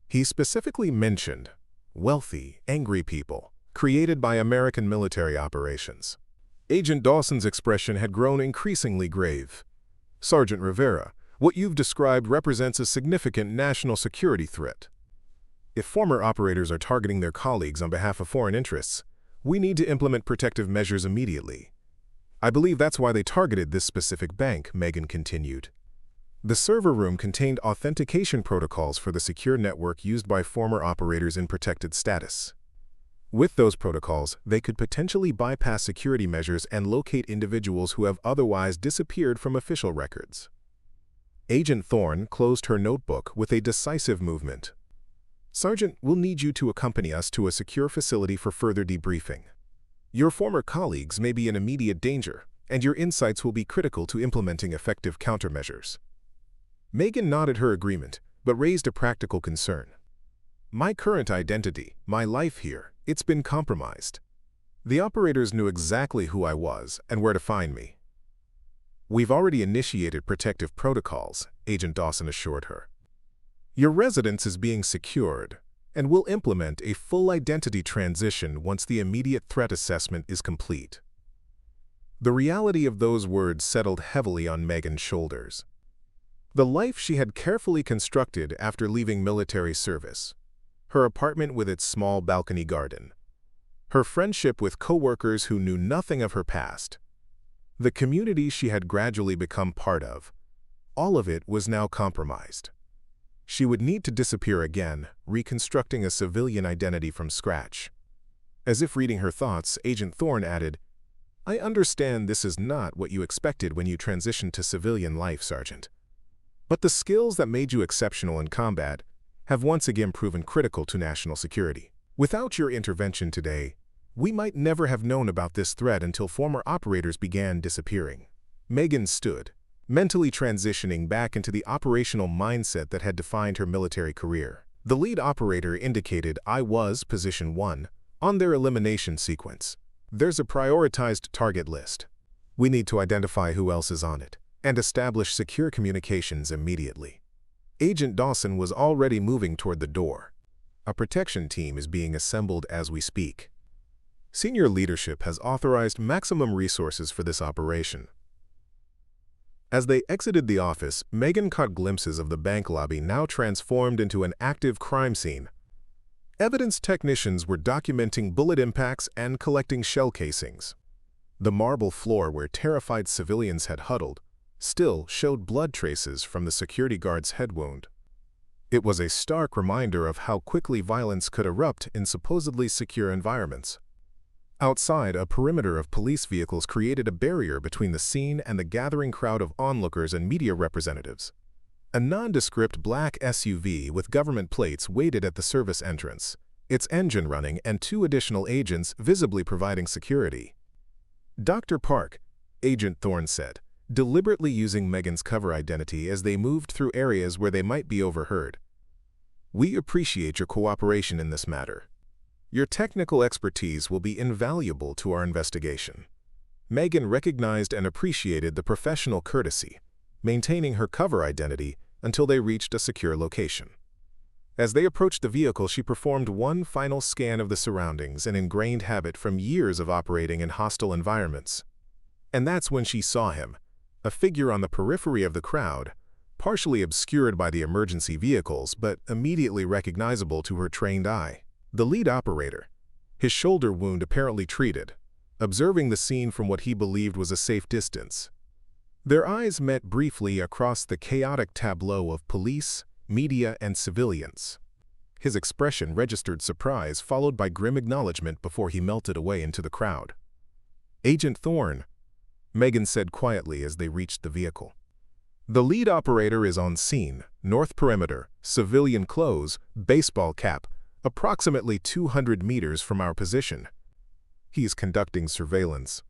"He specifically mentioned wealthy, angry people created by American military operations." Agent Dawson's expression had grown increasingly grave. "Sergeant Rivera, what you've described represents a significant national security threat. If former operators are targeting their colleagues on behalf of foreign interests, we need to implement protective measures immediately. I believe that's why they targeted this specific bank," Megan continued. The server room contained authentication protocols for the secure network used by former operators in protected status. With those protocols, they could potentially bypass security measures and locate individuals who have otherwise disappeared from official records. Agent Thorne closed her notebook with a decisive movement. "Sergeant, we'll need you to accompany us to a secure facility for further debriefing. Your former colleagues may be in immediate danger, and your insights will be critical to implementing effective countermeasures." Megan nodded her agreement, but raised a practical concern. "My current identity, my life here, it's been compromised. The operators knew exactly who I was and where to find me." "We've already initiated protective protocols," Agent Dawson assured her. "Your residence is being secured, and we'll implement a full identity transition once the immediate threat assessment is complete." The reality of those words settled heavily on Megan's shoulders. The life she had carefully constructed after leaving military service, her apartment with its small balcony garden, her friendship with coworkers who knew nothing of her past, the community she had gradually become part of, all of it was now compromised. She would need to disappear again, reconstructing a civilian identity from scratch. As if reading her thoughts, Agent Thorne added, "I understand this is not what you expected when you transitioned to civilian life, Sergeant. But the skills that made you exceptional in combat have once again proven critical to national security. Without your intervention today, we might never have known about this threat until former operators began disappearing." Megan stood, mentally transitioning back into the operational mindset that had defined her military career. The lead operator indicated I was Position 1 on their elimination sequence. "There's a prioritized target list. We need to identify who else is on it, and establish secure communications immediately. Agent Dawson was already moving toward the door. A protection team is being assembled as we speak. Senior leadership has authorized maximum resources for this operation. As they exited the office, Megan caught glimpses of the bank lobby now transformed into an active crime scene. Evidence technicians were documenting bullet impacts and collecting shell casings. The marble floor where terrified civilians had huddled still showed blood traces from the security guard's head wound. It was a stark reminder of how quickly violence could erupt in supposedly secure environments. Outside, a perimeter of police vehicles created a barrier between the scene and the gathering crowd of onlookers and media representatives. A nondescript black SUV with government plates waited at the service entrance, its engine running and 2 additional agents visibly providing security. "Dr. Park," Agent Thorne said, deliberately using Megan's cover identity as they moved through areas where they might be overheard. "We appreciate your cooperation in this matter. Your technical expertise will be invaluable to our investigation." Megan recognized and appreciated the professional courtesy, maintaining her cover identity until they reached a secure location. As they approached the vehicle, she performed one final scan of the surroundings, an ingrained habit from years of operating in hostile environments. And that's when she saw him, a figure on the periphery of the crowd, partially obscured by the emergency vehicles but immediately recognizable to her trained eye. The lead operator, his shoulder wound apparently treated, observing the scene from what he believed was a safe distance. Their eyes met briefly across the chaotic tableau of police, media, and civilians. His expression registered surprise, followed by grim acknowledgement before he melted away into the crowd. "Agent Thorne," Megan said quietly as they reached the vehicle. "The lead operator is on scene, north perimeter, civilian clothes, baseball cap, approximately 200 meters from our position. He's conducting surveillance."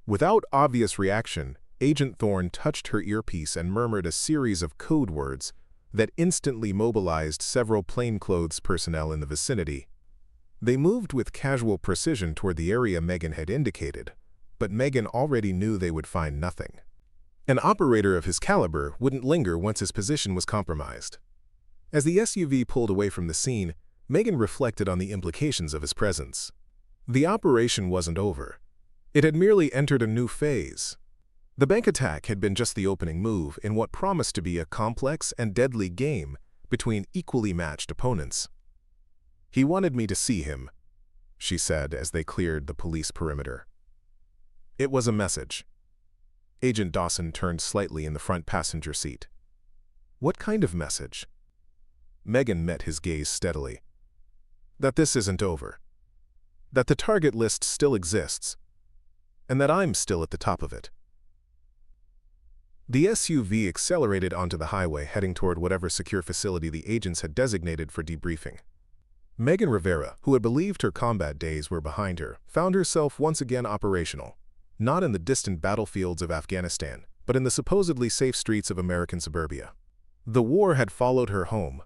Without obvious reaction, Agent Thorne touched her earpiece and murmured a series of code words that instantly mobilized several plainclothes personnel in the vicinity. They moved with casual precision toward the area Megan had indicated, but Megan already knew they would find nothing. An operator of his caliber wouldn't linger once his position was compromised. As the SUV pulled away from the scene, Megan reflected on the implications of his presence. The operation wasn't over. It had merely entered a new phase. The bank attack had been just the opening move in what promised to be a complex and deadly game between equally matched opponents. "He wanted me to see him," she said as they cleared the police perimeter. "It was a message." Agent Dawson turned slightly in the front passenger seat. "What kind of message?" Megan met his gaze steadily. "That this isn't over. That the target list still exists. And that I'm still at the top of it." The SUV accelerated onto the highway, heading toward whatever secure facility the agents had designated for debriefing. Megan Rivera, who had believed her combat days were behind her, found herself once again operational, not in the distant battlefields of Afghanistan, but in the supposedly safe streets of American suburbia. The war had followed her home.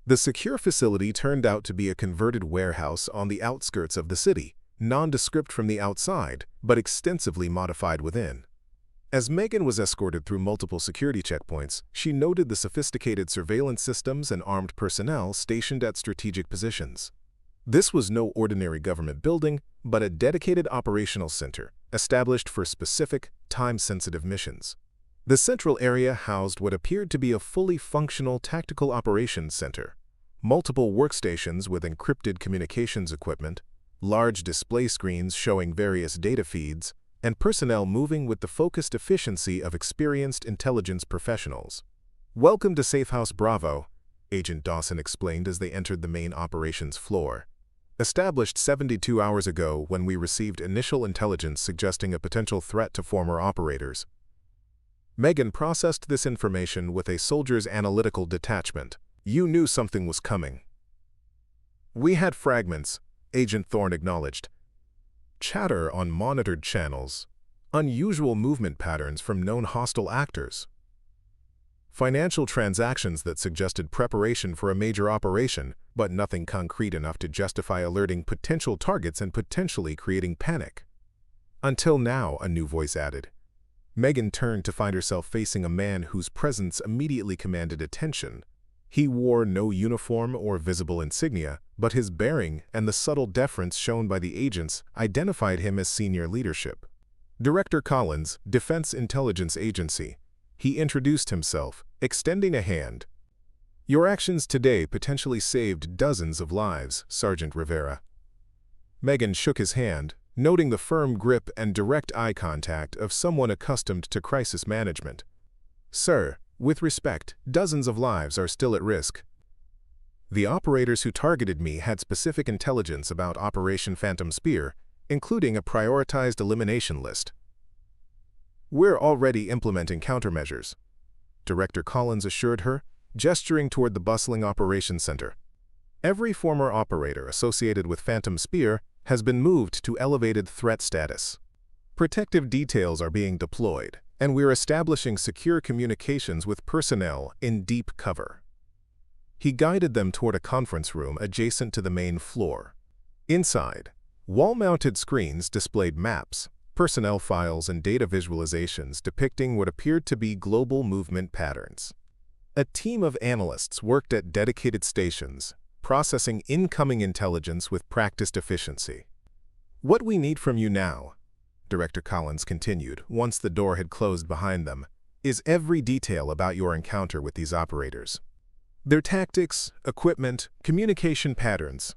The secure facility turned out to be a converted warehouse on the outskirts of the city, nondescript from the outside, but extensively modified within. As Megan was escorted through multiple security checkpoints, she noted the sophisticated surveillance systems and armed personnel stationed at strategic positions. This was no ordinary government building, but a dedicated operational center, established for specific, time-sensitive missions. The central area housed what appeared to be a fully functional tactical operations center. Multiple workstations with encrypted communications equipment, large display screens showing various data feeds, and personnel moving with the focused efficiency of experienced intelligence professionals. "Welcome to Safe House Bravo," Agent Dawson explained as they entered the main operations floor. "Established 72 hours ago when we received initial intelligence suggesting a potential threat to former operators." Megan processed this information with a soldier's analytical detachment. "You knew something was coming." "We had fragments," Agent Thorne acknowledged. "Chatter on monitored channels, unusual movement patterns from known hostile actors, financial transactions that suggested preparation for a major operation, but nothing concrete enough to justify alerting potential targets and potentially creating panic." "Until now," a new voice added. Megan turned to find herself facing a man whose presence immediately commanded attention. He wore no uniform or visible insignia, but his bearing and the subtle deference shown by the agents identified him as senior leadership. Director Collins, Defense Intelligence Agency. He introduced himself, extending a hand. "Your actions today potentially saved dozens of lives, Sergeant Rivera." Megan shook his hand, noting the firm grip and direct eye contact of someone accustomed to crisis management. "Sir, with respect, dozens of lives are still at risk. The operators who targeted me had specific intelligence about Operation Phantom Spear, including a prioritized elimination list. We're already implementing countermeasures," Director Collins assured her, gesturing toward the bustling operations center. "Every former operator associated with Phantom Spear has been moved to elevated threat status. Protective details are being deployed, and we're establishing secure communications with personnel in deep cover." He guided them toward a conference room adjacent to the main floor. Inside, wall-mounted screens displayed maps, personnel files, and data visualizations depicting what appeared to be global movement patterns. A team of analysts worked at dedicated stations, processing incoming intelligence with practiced efficiency. "What we need from you now," Director Collins continued, once the door had closed behind them, "is every detail about your encounter with these operators. Their tactics, equipment, communication patterns,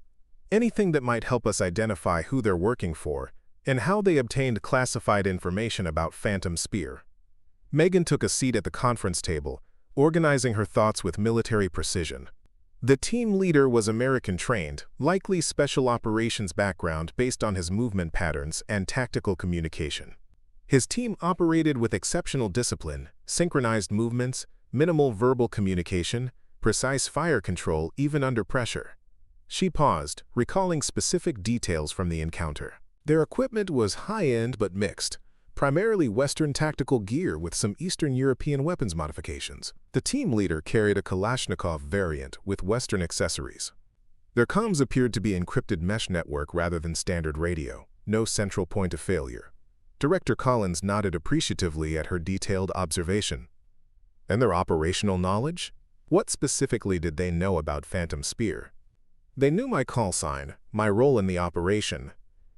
anything that might help us identify who they're working for, and how they obtained classified information about Phantom Spear." Megan took a seat at the conference table, organizing her thoughts with military precision. The team leader was American-trained, likely special operations background based on his movement patterns and tactical communication. His team operated with exceptional discipline, synchronized movements, minimal verbal communication, precise fire control even under pressure. She paused, recalling specific details from the encounter. Their equipment was high-end but mixed, primarily Western tactical gear with some Eastern European weapons modifications. The team leader carried a Kalashnikov variant with Western accessories. Their comms appeared to be encrypted mesh network rather than standard radio, no central point of failure. Director Collins nodded appreciatively at her detailed observation. "And their operational knowledge? What specifically did they know about Phantom Spear?" "They knew my call sign, my role in the operation,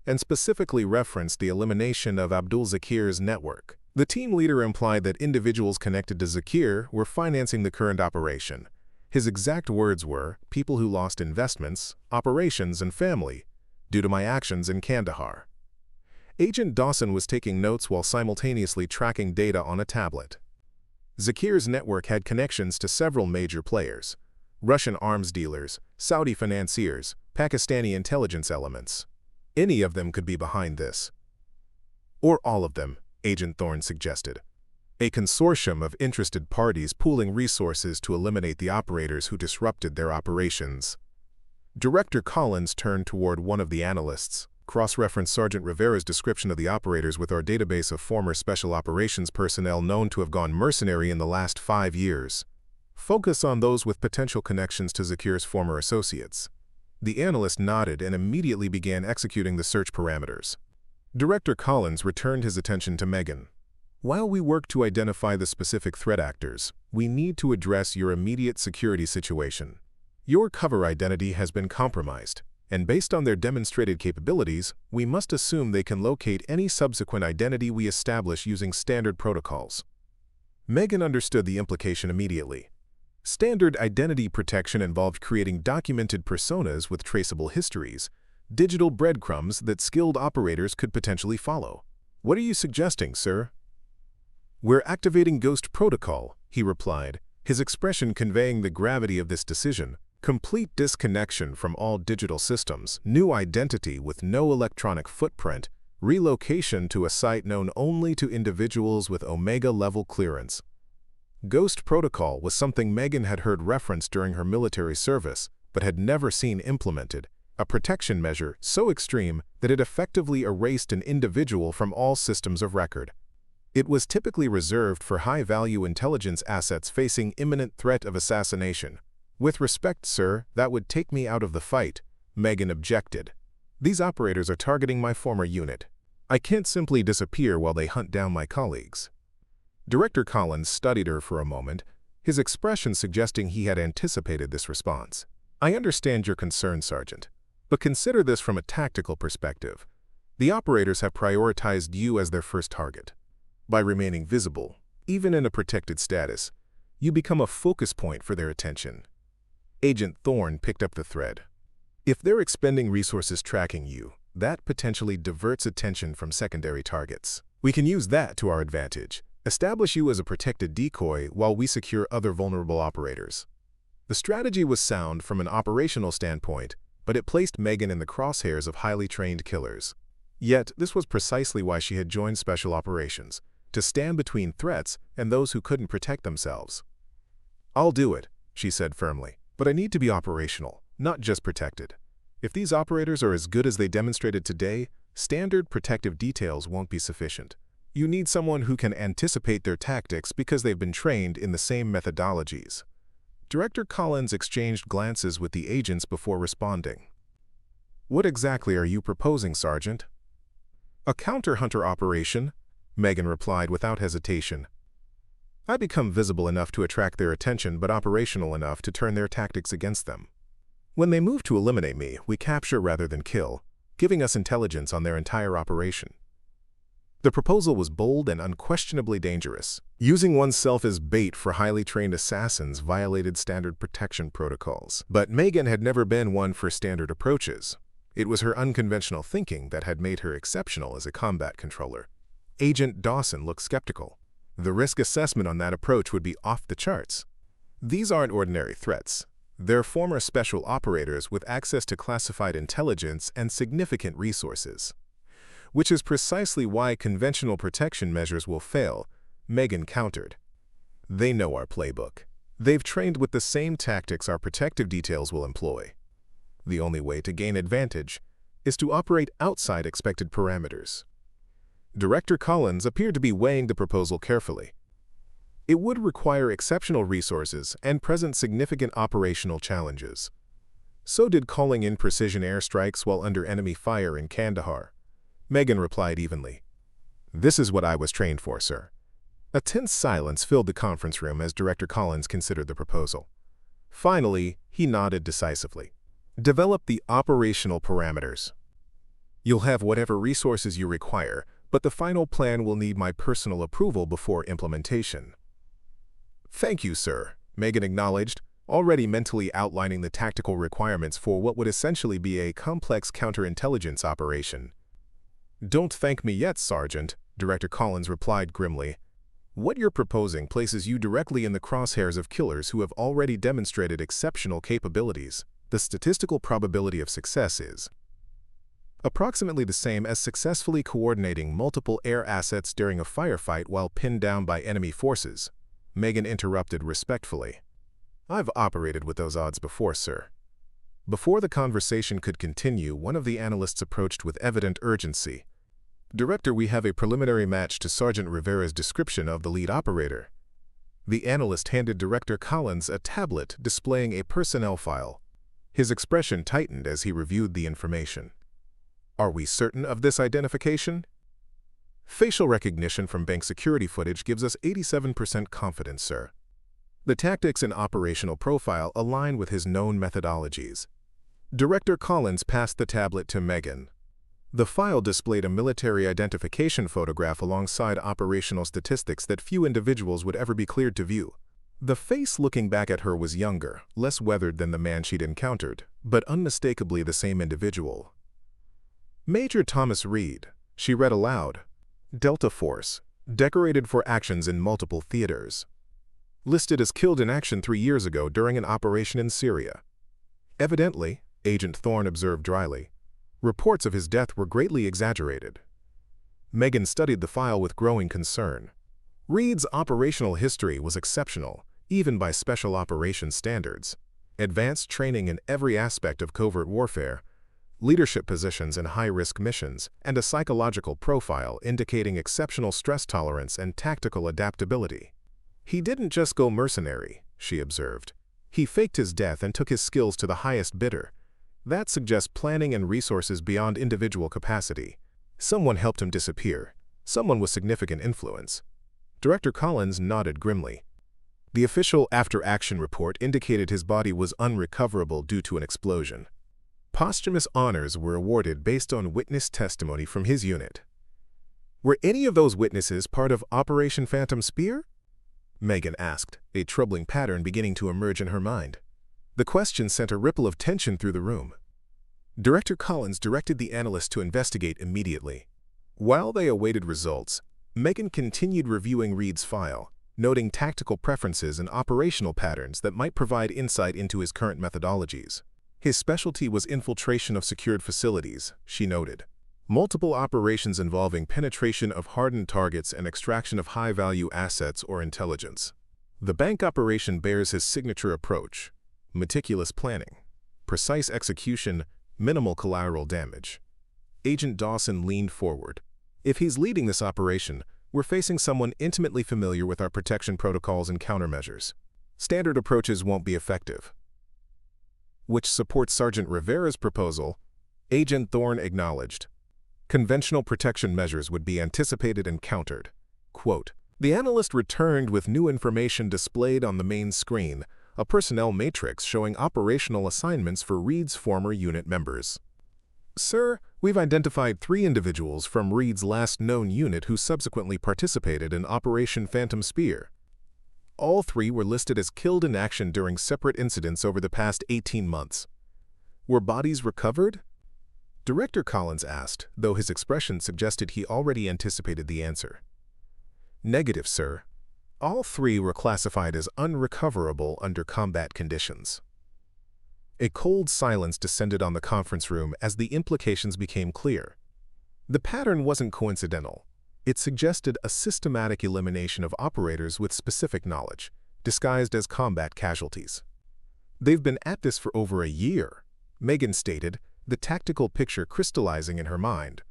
and specifically referenced the elimination of Abdul Zakir's network." The team leader implied that individuals connected to Zakir were financing the current operation. His exact words were, "People who lost investments, operations, and family, due to my actions in Kandahar." Agent Dawson was taking notes while simultaneously tracking data on a tablet. Zakir's network had connections to several major players: Russian arms dealers, Saudi financiers, Pakistani intelligence elements. Any of them could be behind this. "Or all of them," Agent Thorne suggested. "A consortium of interested parties pooling resources to eliminate the operators who disrupted their operations." Director Collins turned toward one of the analysts, cross-referenced Sergeant Rivera's description of the operators with our database of former special operations personnel known to have gone mercenary in the last 5 years. Focus on those with potential connections to Zakir's former associates." The analyst nodded and immediately began executing the search parameters. Director Collins returned his attention to Megan. "While we work to identify the specific threat actors, we need to address your immediate security situation. Your cover identity has been compromised, and based on their demonstrated capabilities, we must assume they can locate any subsequent identity we establish using standard protocols." Megan understood the implication immediately. Standard identity protection involved creating documented personas with traceable histories, digital breadcrumbs that skilled operators could potentially follow. "What are you suggesting, sir?" "We're activating Ghost Protocol," he replied, his expression conveying the gravity of this decision. "Complete disconnection from all digital systems, new identity with no electronic footprint, relocation to a site known only to individuals with Omega-level clearance." Ghost Protocol was something Megan had heard referenced during her military service, but had never seen implemented, a protection measure so extreme that it effectively erased an individual from all systems of record. It was typically reserved for high-value intelligence assets facing imminent threat of assassination. "With respect, sir, that would take me out of the fight," Megan objected. "These operators are targeting my former unit. I can't simply disappear while they hunt down my colleagues." Director Collins studied her for a moment, his expression suggesting he had anticipated this response. "I understand your concern, Sergeant, but consider this from a tactical perspective. The operators have prioritized you as their first target. By remaining visible, even in a protected status, you become a focus point for their attention." Agent Thorne picked up the thread. "If they're expending resources tracking you, that potentially diverts attention from secondary targets. We can use that to our advantage. Establish you as a protected decoy while we secure other vulnerable operators." The strategy was sound from an operational standpoint, but it placed Megan in the crosshairs of highly trained killers. Yet, this was precisely why she had joined Special Operations, to stand between threats and those who couldn't protect themselves. "I'll do it," she said firmly, "but I need to be operational, not just protected. If these operators are as good as they demonstrated today, standard protective details won't be sufficient. You need someone who can anticipate their tactics because they've been trained in the same methodologies." Director Collins exchanged glances with the agents before responding. "What exactly are you proposing, Sergeant?" "A counter-hunter operation," Megan replied without hesitation. "I become visible enough to attract their attention but operational enough to turn their tactics against them. When they move to eliminate me, we capture rather than kill, giving us intelligence on their entire operation." The proposal was bold and unquestionably dangerous. Using oneself as bait for highly trained assassins violated standard protection protocols. But Megan had never been one for standard approaches. It was her unconventional thinking that had made her exceptional as a combat controller. Agent Dawson looked skeptical. The risk assessment on that approach would be off the charts. "These aren't ordinary threats. They're former special operators with access to classified intelligence and significant resources. Which is precisely why conventional protection measures will fail," Megan countered. "They know our playbook. They've trained with the same tactics our protective details will employ. The only way to gain advantage is to operate outside expected parameters." Director Collins appeared to be weighing the proposal carefully. It would require exceptional resources and present significant operational challenges. So did calling in precision airstrikes while under enemy fire in Kandahar. Megan replied evenly. "This is what I was trained for, sir." A tense silence filled the conference room as Director Collins considered the proposal. Finally, he nodded decisively. "Develop the operational parameters. You'll have whatever resources you require, but the final plan will need my personal approval before implementation." "Thank you, sir," Megan acknowledged, already mentally outlining the tactical requirements for what would essentially be a complex counterintelligence operation. "Don't thank me yet, Sergeant," Director Collins replied grimly. "What you're proposing places you directly in the crosshairs of killers who have already demonstrated exceptional capabilities. The statistical probability of success is approximately the same as successfully coordinating multiple air assets during a firefight while pinned down by enemy forces," Megan interrupted respectfully. "I've operated with those odds before, sir." Before the conversation could continue, one of the analysts approached with evident urgency. "Director, we have a preliminary match to Sergeant Rivera's description of the lead operator." The analyst handed Director Collins a tablet displaying a personnel file. His expression tightened as he reviewed the information. "Are we certain of this identification?" "Facial recognition from bank security footage gives us 87% confidence, sir. The tactics and operational profile align with his known methodologies." Director Collins passed the tablet to Megan. The file displayed a military identification photograph alongside operational statistics that few individuals would ever be cleared to view. The face looking back at her was younger, less weathered than the man she'd encountered, but unmistakably the same individual. "Major Thomas Reed," she read aloud. "Delta Force, decorated for actions in multiple theaters. Listed as killed in action 3 years ago during an operation in Syria." "Evidently," Agent Thorne observed dryly, "reports of his death were greatly exaggerated." Megan studied the file with growing concern. Reed's operational history was exceptional, even by special operations standards. Advanced training in every aspect of covert warfare, leadership positions in high-risk missions, and a psychological profile indicating exceptional stress tolerance and tactical adaptability. "He didn't just go mercenary," she observed. "He faked his death and took his skills to the highest bidder. That suggests planning and resources beyond individual capacity. Someone helped him disappear. Someone with significant influence." Director Collins nodded grimly. The official after-action report indicated his body was unrecoverable due to an explosion. Posthumous honors were awarded based on witness testimony from his unit. Were any of those witnesses part of Operation Phantom Spear? Megan asked, a troubling pattern beginning to emerge in her mind. The question sent a ripple of tension through the room. Director Collins directed the analyst to investigate immediately. While they awaited results, Megan continued reviewing Reed's file, noting tactical preferences and operational patterns that might provide insight into his current methodologies. His specialty was infiltration of secured facilities, she noted. Multiple operations involving penetration of hardened targets and extraction of high-value assets or intelligence. The bank operation bears his signature approach: meticulous planning, precise execution, minimal collateral damage. Agent Dawson leaned forward. If he's leading this operation, we're facing someone intimately familiar with our protection protocols and countermeasures. Standard approaches won't be effective. Which supports Sergeant Rivera's proposal, Agent Thorne acknowledged. Conventional protection measures would be anticipated and countered. Quote, the analyst returned with new information displayed on the main screen, a personnel matrix showing operational assignments for Reed's former unit members. Sir, we've identified 3 individuals from Reed's last known unit who subsequently participated in Operation Phantom Spear. All 3 were listed as killed in action during separate incidents over the past 18 months. Were bodies recovered? Director Collins asked, though his expression suggested he already anticipated the answer. Negative, sir. All 3 were classified as unrecoverable under combat conditions. A cold silence descended on the conference room as the implications became clear. The pattern wasn't coincidental. It suggested a systematic elimination of operators with specific knowledge, disguised as combat casualties. They've been at this for over a year, Megan stated, the tactical picture crystallizing in her mind.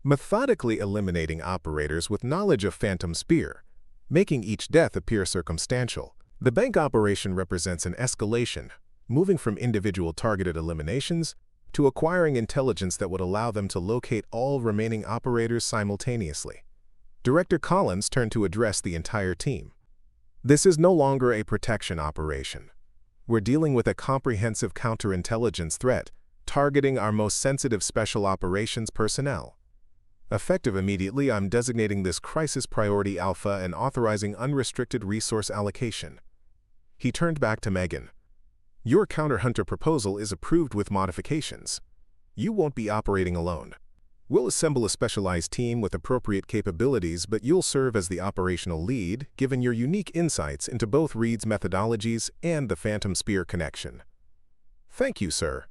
Methodically eliminating operators with knowledge of Phantom Spear, making each death appear circumstantial. The bank operation represents an escalation, moving from individual targeted eliminations to acquiring intelligence that would allow them to locate all remaining operators simultaneously. Director Collins turned to address the entire team. This is no longer a protection operation. We're dealing with a comprehensive counterintelligence threat, targeting our most sensitive special operations personnel. Effective immediately, I'm designating this Crisis Priority Alpha and authorizing unrestricted resource allocation. He turned back to Megan. Your counter-hunter proposal is approved with modifications. You won't be operating alone. We'll assemble a specialized team with appropriate capabilities, but you'll serve as the operational lead, given your unique insights into both Reed's methodologies and the Phantom Spear connection. Thank you, sir,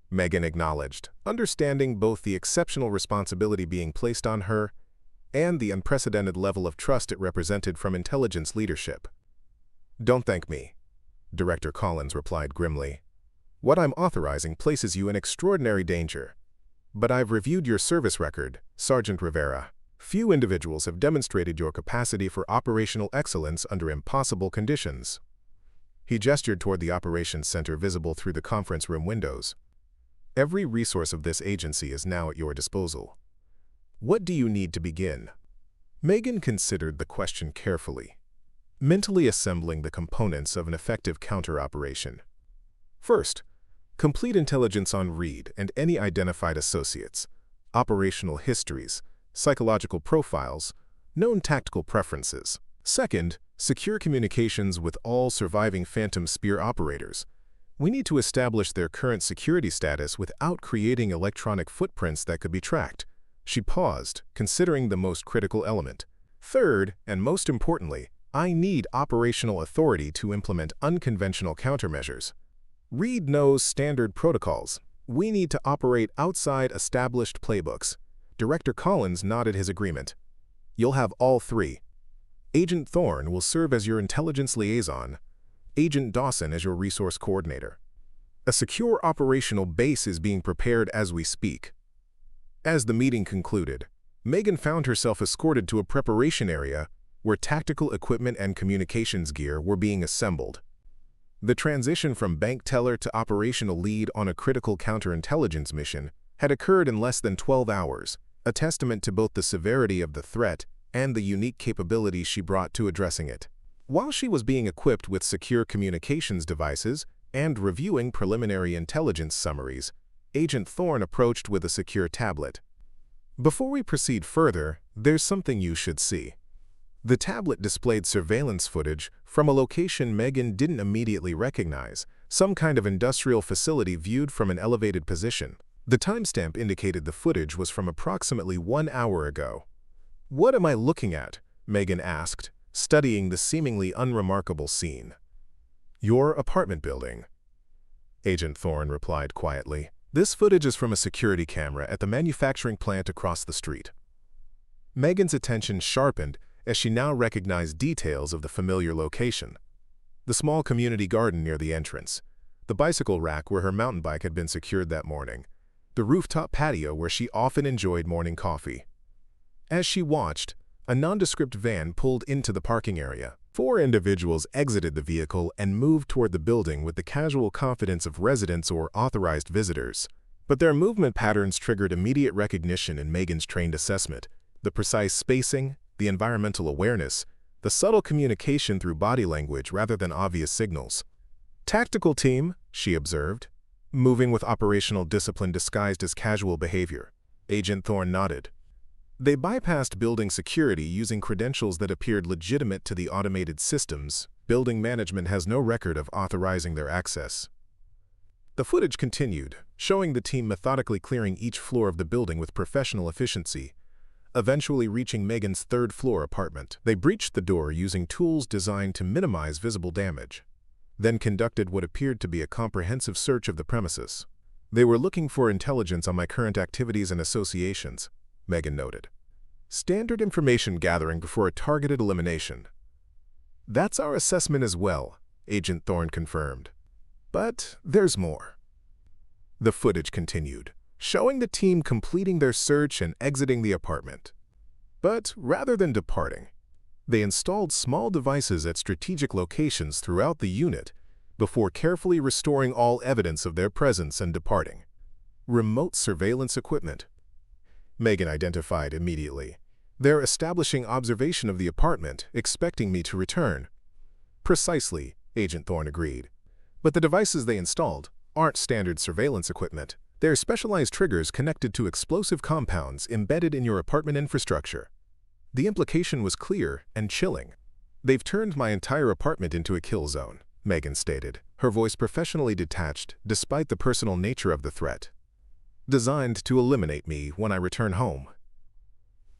Megan acknowledged, understanding both the exceptional responsibility being placed on her and the unprecedented level of trust it represented from intelligence leadership. Don't thank me, Director Collins replied grimly. What I'm authorizing places you in extraordinary danger. But I've reviewed your service record, Sergeant Rivera. Few individuals have demonstrated your capacity for operational excellence under impossible conditions. He gestured toward the operations center visible through the conference room windows. Every resource of this agency is now at your disposal. What do you need to begin? Megan considered the question carefully, mentally assembling the components of an effective counter-operation. First, complete intelligence on Reed and any identified associates, operational histories, psychological profiles, known tactical preferences. Second, secure communications with all surviving Phantom Spear operators. We need to establish their current security status without creating electronic footprints that could be tracked. She paused, considering the most critical element. Third, and most importantly, I need operational authority to implement unconventional countermeasures. Reed knows standard protocols. We need to operate outside established playbooks. Director Collins nodded his agreement. You'll have all 3. Agent Thorne will serve as your intelligence liaison, Agent Dawson as your resource coordinator. A secure operational base is being prepared as we speak. As the meeting concluded, Megan found herself escorted to a preparation area where tactical equipment and communications gear were being assembled. The transition from bank teller to operational lead on a critical counterintelligence mission had occurred in less than 12 hours, a testament to both the severity of the threat and the unique capabilities she brought to addressing it. While she was being equipped with secure communications devices and reviewing preliminary intelligence summaries, Agent Thorne approached with a secure tablet. Before we proceed further, there's something you should see. The tablet displayed surveillance footage from a location Megan didn't immediately recognize, some kind of industrial facility viewed from an elevated position. The timestamp indicated the footage was from approximately 1 hour ago. "What am I looking at?" Megan asked, studying the seemingly unremarkable scene. "Your apartment building," Agent Thorne replied quietly. "This footage is from a security camera at the manufacturing plant across the street." Megan's attention sharpened as she now recognized details of the familiar location. The small community garden near the entrance, the bicycle rack where her mountain bike had been secured that morning, the rooftop patio where she often enjoyed morning coffee. As she watched, a nondescript van pulled into the parking area. 4 individuals exited the vehicle and moved toward the building with the casual confidence of residents or authorized visitors. But their movement patterns triggered immediate recognition in Megan's trained assessment. The precise spacing, the environmental awareness, the subtle communication through body language rather than obvious signals. "Tactical team," she observed, moving with operational discipline disguised as casual behavior. Agent Thorne nodded. They bypassed building security using credentials that appeared legitimate to the automated systems. Building management has no record of authorizing their access. The footage continued, showing the team methodically clearing each floor of the building with professional efficiency, eventually reaching Megan's 3rd-floor apartment. They breached the door using tools designed to minimize visible damage, then conducted what appeared to be a comprehensive search of the premises. "They were looking for intelligence on my current activities and associations," Megan noted. "Standard information gathering before a targeted elimination." "That's our assessment as well," Agent Thorne confirmed. "But there's more." The footage continued, showing the team completing their search and exiting the apartment. But rather than departing, they installed small devices at strategic locations throughout the unit before carefully restoring all evidence of their presence and departing. "Remote surveillance equipment," Megan identified immediately. "They're establishing observation of the apartment, expecting me to return." "Precisely," Agent Thorne agreed. "But the devices they installed aren't standard surveillance equipment. They're specialized triggers connected to explosive compounds embedded in your apartment infrastructure." The implication was clear and chilling. "They've turned my entire apartment into a kill zone," Megan stated, her voice professionally detached despite the personal nature of the threat. "Designed to eliminate me when I return home."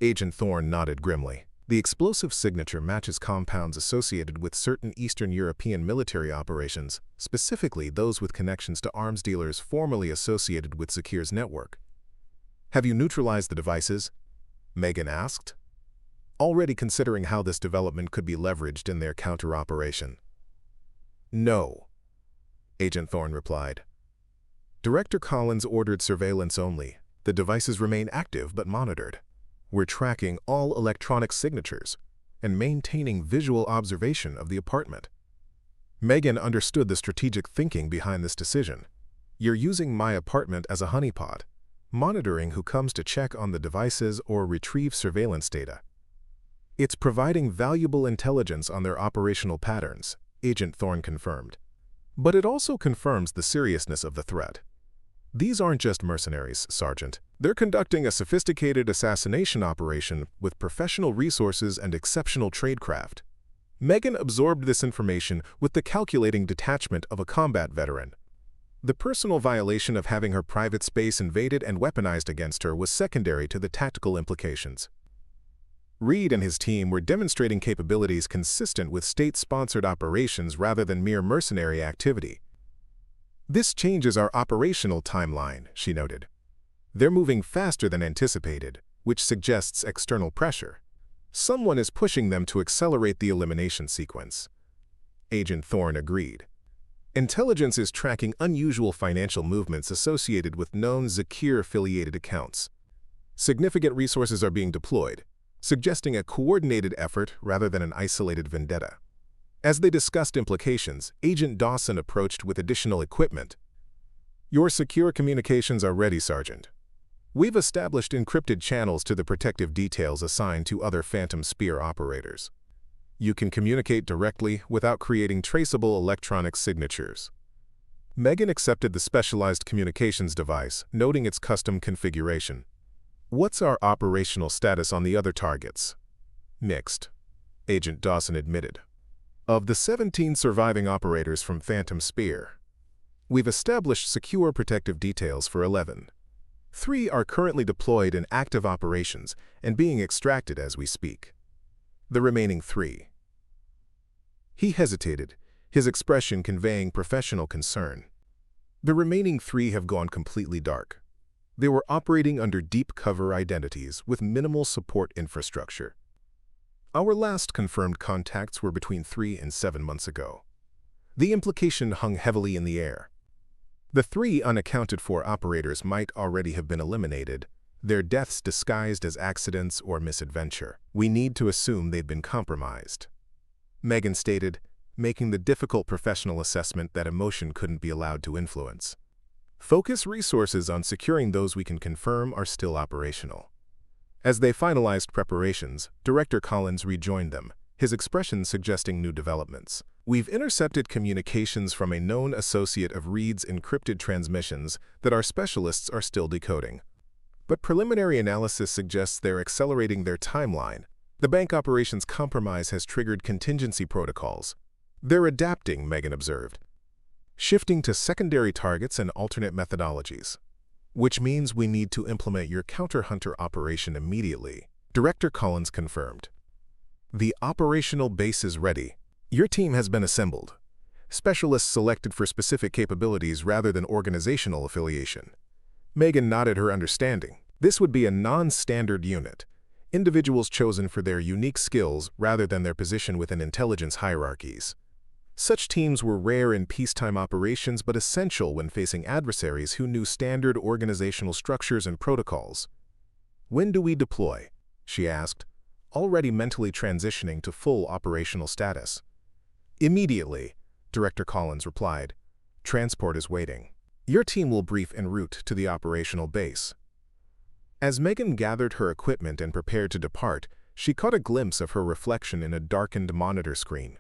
Agent Thorne nodded grimly. "The explosive signature matches compounds associated with certain Eastern European military operations, specifically those with connections to arms dealers formerly associated with Zakir's network." "Have you neutralized the devices?" Megan asked, already considering how this development could be leveraged in their counter-operation. "No," Agent Thorne replied. "Director Collins ordered surveillance only. The devices remain active but monitored. We're tracking all electronic signatures and maintaining visual observation of the apartment." Megan understood the strategic thinking behind this decision. "You're using my apartment as a honeypot, monitoring who comes to check on the devices or retrieve surveillance data. It's providing valuable intelligence on their operational patterns," Agent Thorne confirmed. "But it also confirms the seriousness of the threat. These aren't just mercenaries, Sergeant. They're conducting a sophisticated assassination operation with professional resources and exceptional tradecraft." Megan absorbed this information with the calculating detachment of a combat veteran. The personal violation of having her private space invaded and weaponized against her was secondary to the tactical implications. Reed and his team were demonstrating capabilities consistent with state-sponsored operations rather than mere mercenary activity. "This changes our operational timeline," she noted. "They're moving faster than anticipated, which suggests external pressure. Someone is pushing them to accelerate the elimination sequence." Agent Thorne agreed. "Intelligence is tracking unusual financial movements associated with known Zakir-affiliated accounts. Significant resources are being deployed, suggesting a coordinated effort rather than an isolated vendetta." As they discussed implications, Agent Dawson approached with additional equipment. "Your secure communications are ready, Sergeant." We've established encrypted channels to the protective details assigned to other Phantom Spear operators. You can communicate directly without creating traceable electronic signatures. Megan accepted the specialized communications device, noting its custom configuration. What's our operational status on the other targets? Mixed, Agent Dawson admitted. Of the 17 surviving operators from Phantom Spear, we've established secure protective details for 11. 3 are currently deployed in active operations and being extracted as we speak. The remaining 3. He hesitated, his expression conveying professional concern. The remaining 3 have gone completely dark. They were operating under deep cover identities with minimal support infrastructure. Our last confirmed contacts were between 3 and 7 months ago. The implication hung heavily in the air. The 3 unaccounted for operators might already have been eliminated, their deaths disguised as accidents or misadventure. We need to assume they've been compromised, Megan stated, making the difficult professional assessment that emotion couldn't be allowed to influence. Focus resources on securing those we can confirm are still operational. As they finalized preparations, Director Collins rejoined them, his expression suggesting new developments. We've intercepted communications from a known associate of Reed's encrypted transmissions that our specialists are still decoding. But preliminary analysis suggests they're accelerating their timeline. The bank operations compromise has triggered contingency protocols. They're adapting, Megan observed, shifting to secondary targets and alternate methodologies. Which means we need to implement your counter-hunter operation immediately, Director Collins confirmed. The operational base is ready. Your team has been assembled. Specialists selected for specific capabilities rather than organizational affiliation. Megan nodded her understanding. This would be a non-standard unit. Individuals chosen for their unique skills rather than their position within intelligence hierarchies. Such teams were rare in peacetime operations but essential when facing adversaries who knew standard organizational structures and protocols. When do we deploy? She asked, already mentally transitioning to full operational status. Immediately, Director Collins replied. Transport is waiting. Your team will brief en route to the operational base. As Megan gathered her equipment and prepared to depart, she caught a glimpse of her reflection in a darkened monitor screen.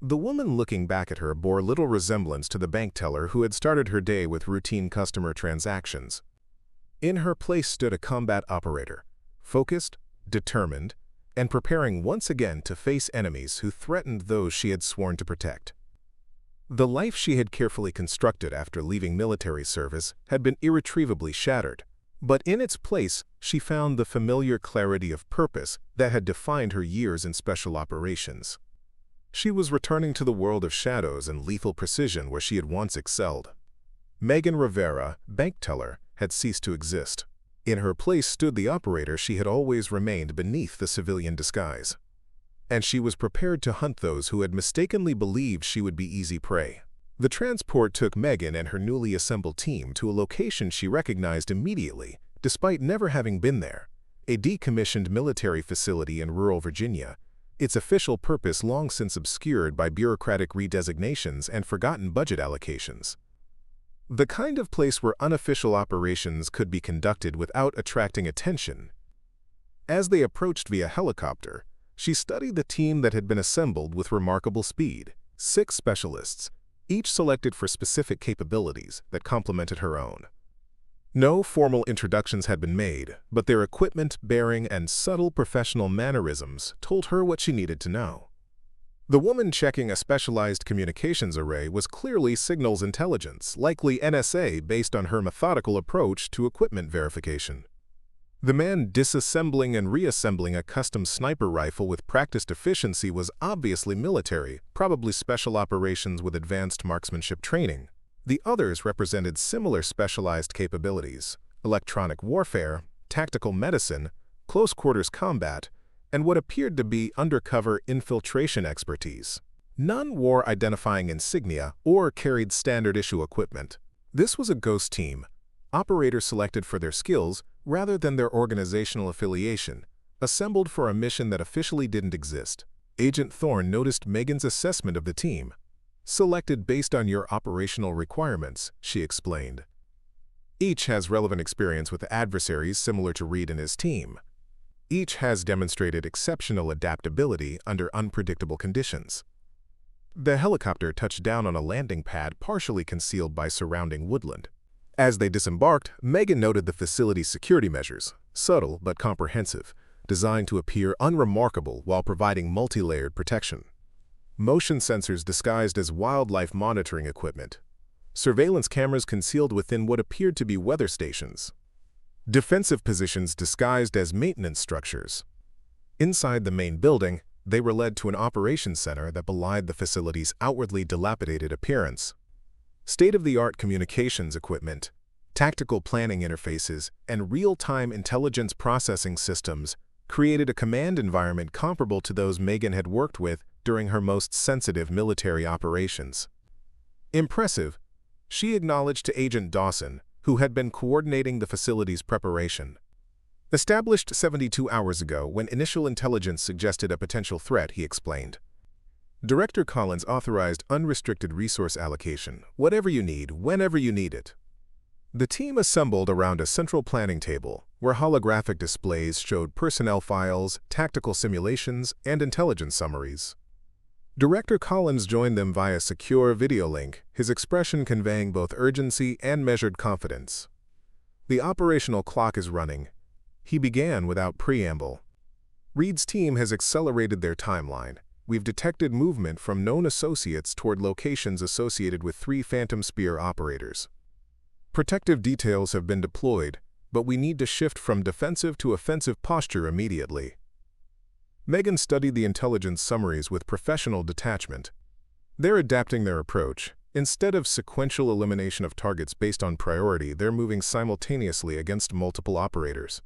The woman looking back at her bore little resemblance to the bank teller who had started her day with routine customer transactions. In her place stood a combat operator, focused, determined, and preparing once again to face enemies who threatened those she had sworn to protect. The life she had carefully constructed after leaving military service had been irretrievably shattered, but in its place she found the familiar clarity of purpose that had defined her years in special operations. She was returning to the world of shadows and lethal precision where she had once excelled. Megan Rivera, bank teller, had ceased to exist. In her place stood the operator she had always remained beneath the civilian disguise. And she was prepared to hunt those who had mistakenly believed she would be easy prey. The transport took Megan and her newly assembled team to a location she recognized immediately, despite never having been there, a decommissioned military facility in rural Virginia, its official purpose long since obscured by bureaucratic redesignations and forgotten budget allocations. The kind of place where unofficial operations could be conducted without attracting attention. As they approached via helicopter, she studied the team that had been assembled with remarkable speed, 6 specialists, each selected for specific capabilities that complemented her own. No formal introductions had been made, but their equipment, bearing, and subtle professional mannerisms told her what she needed to know. The woman checking a specialized communications array was clearly signals intelligence, likely NSA based on her methodical approach to equipment verification. The man disassembling and reassembling a custom sniper rifle with practiced efficiency was obviously military, probably special operations with advanced marksmanship training. The others represented similar specialized capabilities: electronic warfare, tactical medicine, close-quarters combat, and what appeared to be undercover infiltration expertise. None wore identifying insignia or carried standard-issue equipment. This was a ghost team, operators selected for their skills rather than their organizational affiliation, assembled for a mission that officially didn't exist. Agent Thorne noticed Megan's assessment of the team. Selected based on your operational requirements, she explained. Each has relevant experience with adversaries similar to Reed and his team. Each has demonstrated exceptional adaptability under unpredictable conditions. The helicopter touched down on a landing pad partially concealed by surrounding woodland. As they disembarked, Megan noted the facility's security measures, subtle but comprehensive, designed to appear unremarkable while providing multi-layered protection. Motion sensors disguised as wildlife monitoring equipment. Surveillance cameras concealed within what appeared to be weather stations. Defensive positions disguised as maintenance structures. Inside the main building, they were led to an operations center that belied the facility's outwardly dilapidated appearance. State-of-the-art communications equipment, tactical planning interfaces, and real-time intelligence processing systems created a command environment comparable to those Megan had worked with during her most sensitive military operations. Impressive, she acknowledged to Agent Dawson, who had been coordinating the facility's preparation. Established 72 hours ago when initial intelligence suggested a potential threat, he explained. Director Collins authorized unrestricted resource allocation, whatever you need, whenever you need it. The team assembled around a central planning table, where holographic displays showed personnel files, tactical simulations, and intelligence summaries. Director Collins joined them via secure video link, his expression conveying both urgency and measured confidence. The operational clock is running. He began without preamble. Reed's team has accelerated their timeline. We've detected movement from known associates toward locations associated with 3 Phantom Spear operators. Protective details have been deployed, but we need to shift from defensive to offensive posture immediately. Megan studied the intelligence summaries with professional detachment. They're adapting their approach. Instead of sequential elimination of targets based on priority, they're moving simultaneously against multiple operators.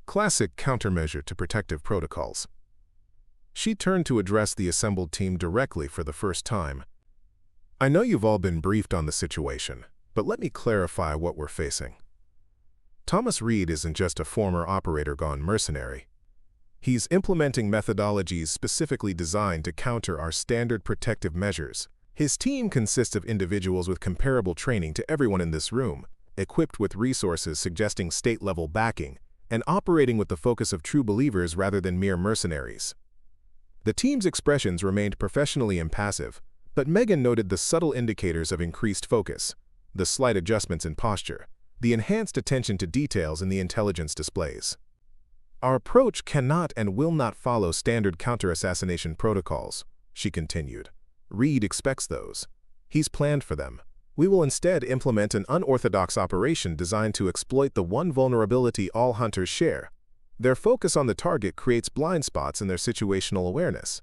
Classic countermeasure to protective protocols. She turned to address the assembled team directly for the first time. I know you've all been briefed on the situation, but let me clarify what we're facing. Thomas Reed isn't just a former operator gone mercenary. He's implementing methodologies specifically designed to counter our standard protective measures. His team consists of individuals with comparable training to everyone in this room, equipped with resources suggesting state-level backing, and operating with the focus of true believers rather than mere mercenaries. The team's expressions remained professionally impassive, but Megan noted the subtle indicators of increased focus, the slight adjustments in posture, the enhanced attention to details in the intelligence displays. Our approach cannot and will not follow standard counter-assassination protocols, she continued. Reed expects those. He's planned for them. We will instead implement an unorthodox operation designed to exploit the one vulnerability all hunters share. Their focus on the target creates blind spots in their situational awareness.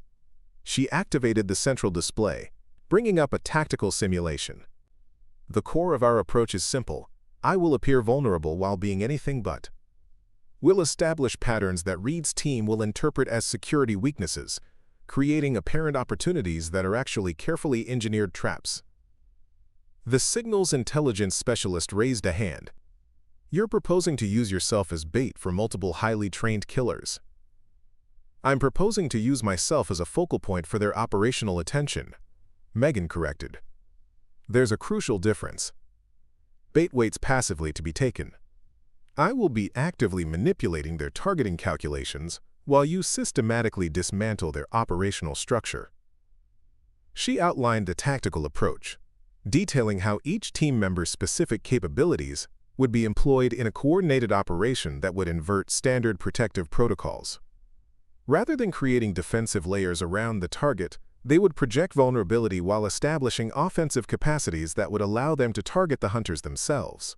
She activated the central display, bringing up a tactical simulation. The core of our approach is simple. I will appear vulnerable while being anything but. We'll establish patterns that Reed's team will interpret as security weaknesses, creating apparent opportunities that are actually carefully engineered traps. The signals intelligence specialist raised a hand. You're proposing to use yourself as bait for multiple highly trained killers. I'm proposing to use myself as a focal point for their operational attention, Megan corrected. There's a crucial difference. Bait waits passively to be taken. I will be actively manipulating their targeting calculations while you systematically dismantle their operational structure. She outlined the tactical approach, detailing how each team member's specific capabilities would be employed in a coordinated operation that would invert standard protective protocols. Rather than creating defensive layers around the target, they would project vulnerability while establishing offensive capacities that would allow them to target the hunters themselves.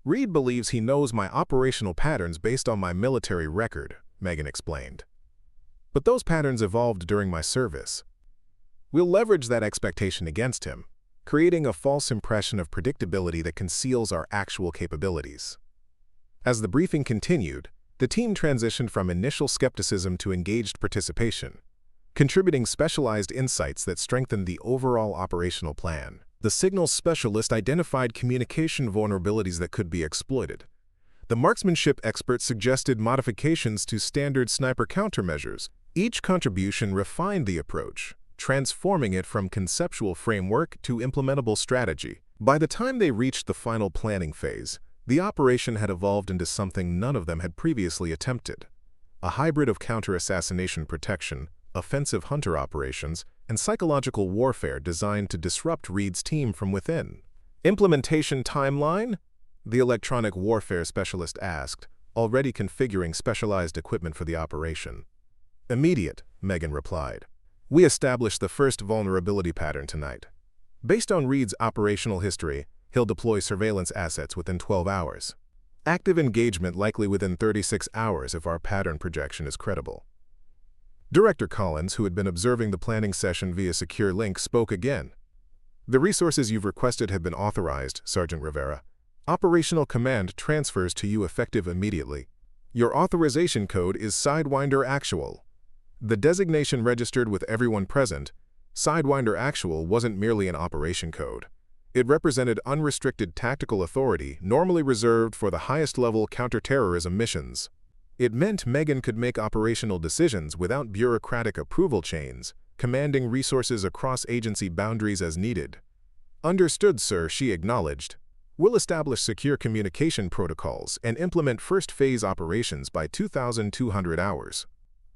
Reed believes he knows my operational patterns based on my military record, Megan explained. But those patterns evolved during my service. We'll leverage that expectation against him, creating a false impression of predictability that conceals our actual capabilities. As the briefing continued, the team transitioned from initial skepticism to engaged participation, contributing specialized insights that strengthened the overall operational plan. The signals specialist identified communication vulnerabilities that could be exploited. The marksmanship expert suggested modifications to standard sniper countermeasures. Each contribution refined the approach, transforming it from conceptual framework to implementable strategy. By the time they reached the final planning phase, the operation had evolved into something none of them had previously attempted. A hybrid of counter-assassination protection, offensive hunter operations, and psychological warfare designed to disrupt Reed's team from within. Implementation timeline? The electronic warfare specialist asked, already configuring specialized equipment for the operation. Immediate, Megan replied. We established the first vulnerability pattern tonight. Based on Reed's operational history, he'll deploy surveillance assets within 12 hours. Active engagement likely within 36 hours if our pattern projection is credible. Director Collins, who had been observing the planning session via secure link, spoke again. The resources you've requested have been authorized, Sergeant Rivera. Operational command transfers to you effective immediately. Your authorization code is Sidewinder Actual. The designation registered with everyone present, Sidewinder Actual, wasn't merely an operation code. It represented unrestricted tactical authority normally reserved for the highest-level counterterrorism missions. It meant Megan could make operational decisions without bureaucratic approval chains, commanding resources across agency boundaries as needed. Understood, sir, she acknowledged. We'll establish secure communication protocols and implement first-phase operations by 2,200 hours.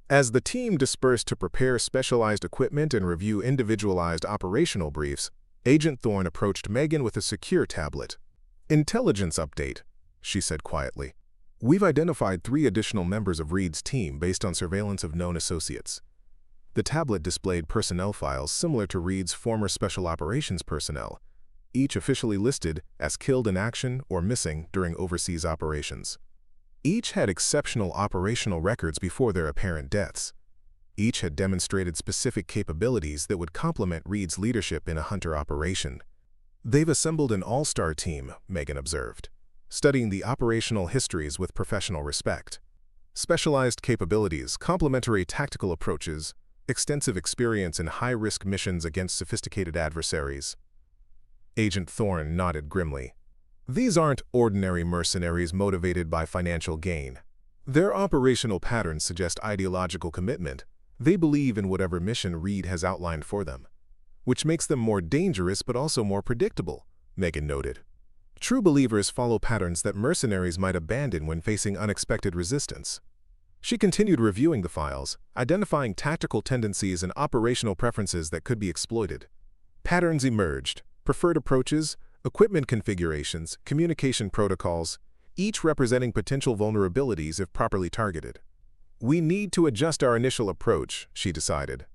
As the team dispersed to prepare specialized equipment and review individualized operational briefs, Agent Thorne approached Megan with a secure tablet. Intelligence update, she said quietly. We've identified 3 additional members of Reed's team based on surveillance of known associates. The tablet displayed personnel files similar to Reed's former Special Operations personnel, each officially listed as killed in action or missing during overseas operations. Each had exceptional operational records before their apparent deaths. Each had demonstrated specific capabilities that would complement Reed's leadership in a hunter operation. They've assembled an all-star team, Megan observed, studying the operational histories with professional respect. Specialized capabilities, complementary tactical approaches, extensive experience in high-risk missions against sophisticated adversaries. Agent Thorne nodded grimly. These aren't ordinary mercenaries motivated by financial gain. Their operational patterns suggest ideological commitment. They believe in whatever mission Reed has outlined for them, which makes them more dangerous but also more predictable, Megan noted. True believers follow patterns that mercenaries might abandon when facing unexpected resistance. She continued reviewing the files, identifying tactical tendencies and operational preferences that could be exploited. Patterns emerged, preferred approaches, equipment configurations, communication protocols, each representing potential vulnerabilities if properly targeted. We need to adjust our initial approach, she decided.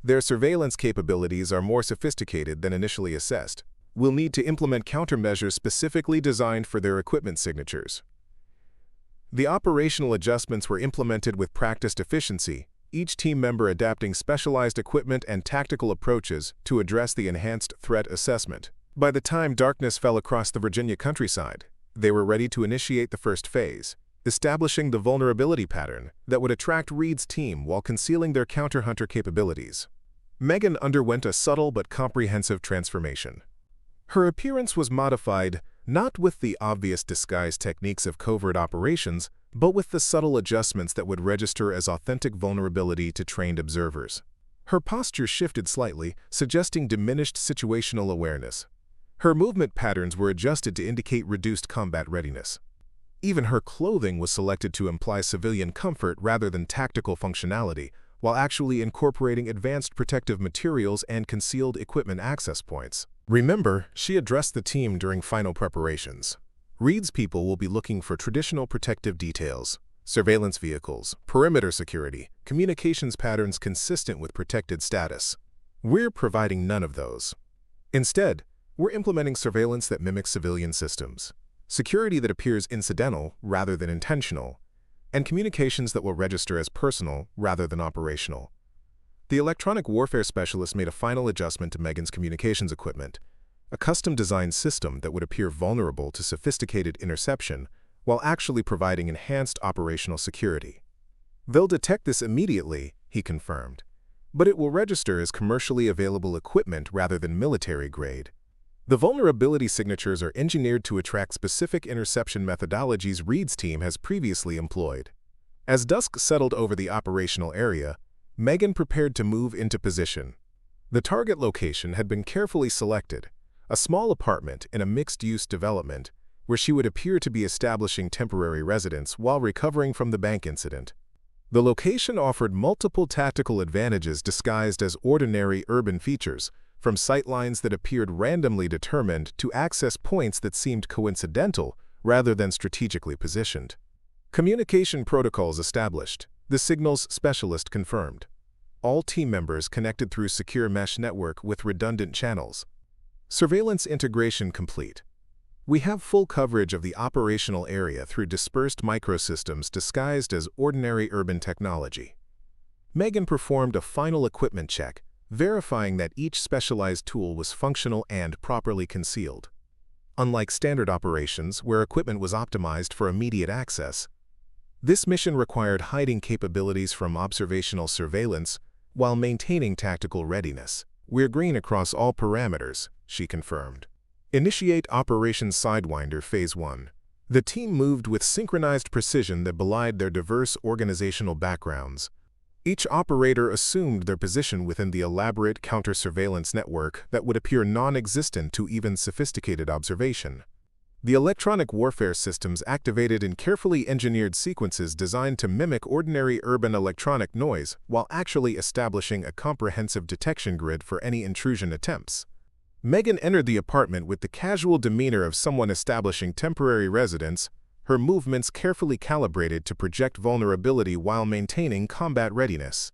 Their surveillance capabilities are more sophisticated than initially assessed. We'll need to implement countermeasures specifically designed for their equipment signatures. The operational adjustments were implemented with practiced efficiency, each team member adapting specialized equipment and tactical approaches to address the enhanced threat assessment. By the time darkness fell across the Virginia countryside, they were ready to initiate the first phase, establishing the vulnerability pattern that would attract Reed's team while concealing their counter-hunter capabilities. Megan underwent a subtle but comprehensive transformation. Her appearance was modified not with the obvious disguise techniques of covert operations, but with the subtle adjustments that would register as authentic vulnerability to trained observers. Her posture shifted slightly, suggesting diminished situational awareness. Her movement patterns were adjusted to indicate reduced combat readiness. Even her clothing was selected to imply civilian comfort rather than tactical functionality, while actually incorporating advanced protective materials and concealed equipment access points. Remember, she addressed the team during final preparations. Reed's people will be looking for traditional protective details, surveillance vehicles, perimeter security, communications patterns consistent with protected status. We're providing none of those. Instead, we're implementing surveillance that mimics civilian systems, security that appears incidental rather than intentional, and communications that will register as personal rather than operational. The electronic warfare specialist made a final adjustment to Megan's communications equipment, a custom-designed system that would appear vulnerable to sophisticated interception while actually providing enhanced operational security. They'll detect this immediately, he confirmed, but it will register as commercially available equipment rather than military grade. The vulnerability signatures are engineered to attract specific interception methodologies Reed's team has previously employed. As dusk settled over the operational area, Megan prepared to move into position. The target location had been carefully selected, a small apartment in a mixed-use development where she would appear to be establishing temporary residence while recovering from the bank incident. The location offered multiple tactical advantages disguised as ordinary urban features, from sightlines that appeared randomly determined to access points that seemed coincidental rather than strategically positioned. Communication protocols established. The signals specialist confirmed. All team members connected through secure mesh network with redundant channels. Surveillance integration complete. We have full coverage of the operational area through dispersed microsystems disguised as ordinary urban technology. Megan performed a final equipment check, verifying that each specialized tool was functional and properly concealed. Unlike standard operations, where equipment was optimized for immediate access, this mission required hiding capabilities from observational surveillance while maintaining tactical readiness. We're green across all parameters, she confirmed. Initiate Operation Sidewinder Phase 1. The team moved with synchronized precision that belied their diverse organizational backgrounds. Each operator assumed their position within the elaborate counter-surveillance network that would appear non-existent to even sophisticated observation. The electronic warfare systems activated in carefully engineered sequences designed to mimic ordinary urban electronic noise while actually establishing a comprehensive detection grid for any intrusion attempts. Megan entered the apartment with the casual demeanor of someone establishing temporary residence, her movements carefully calibrated to project vulnerability while maintaining combat readiness.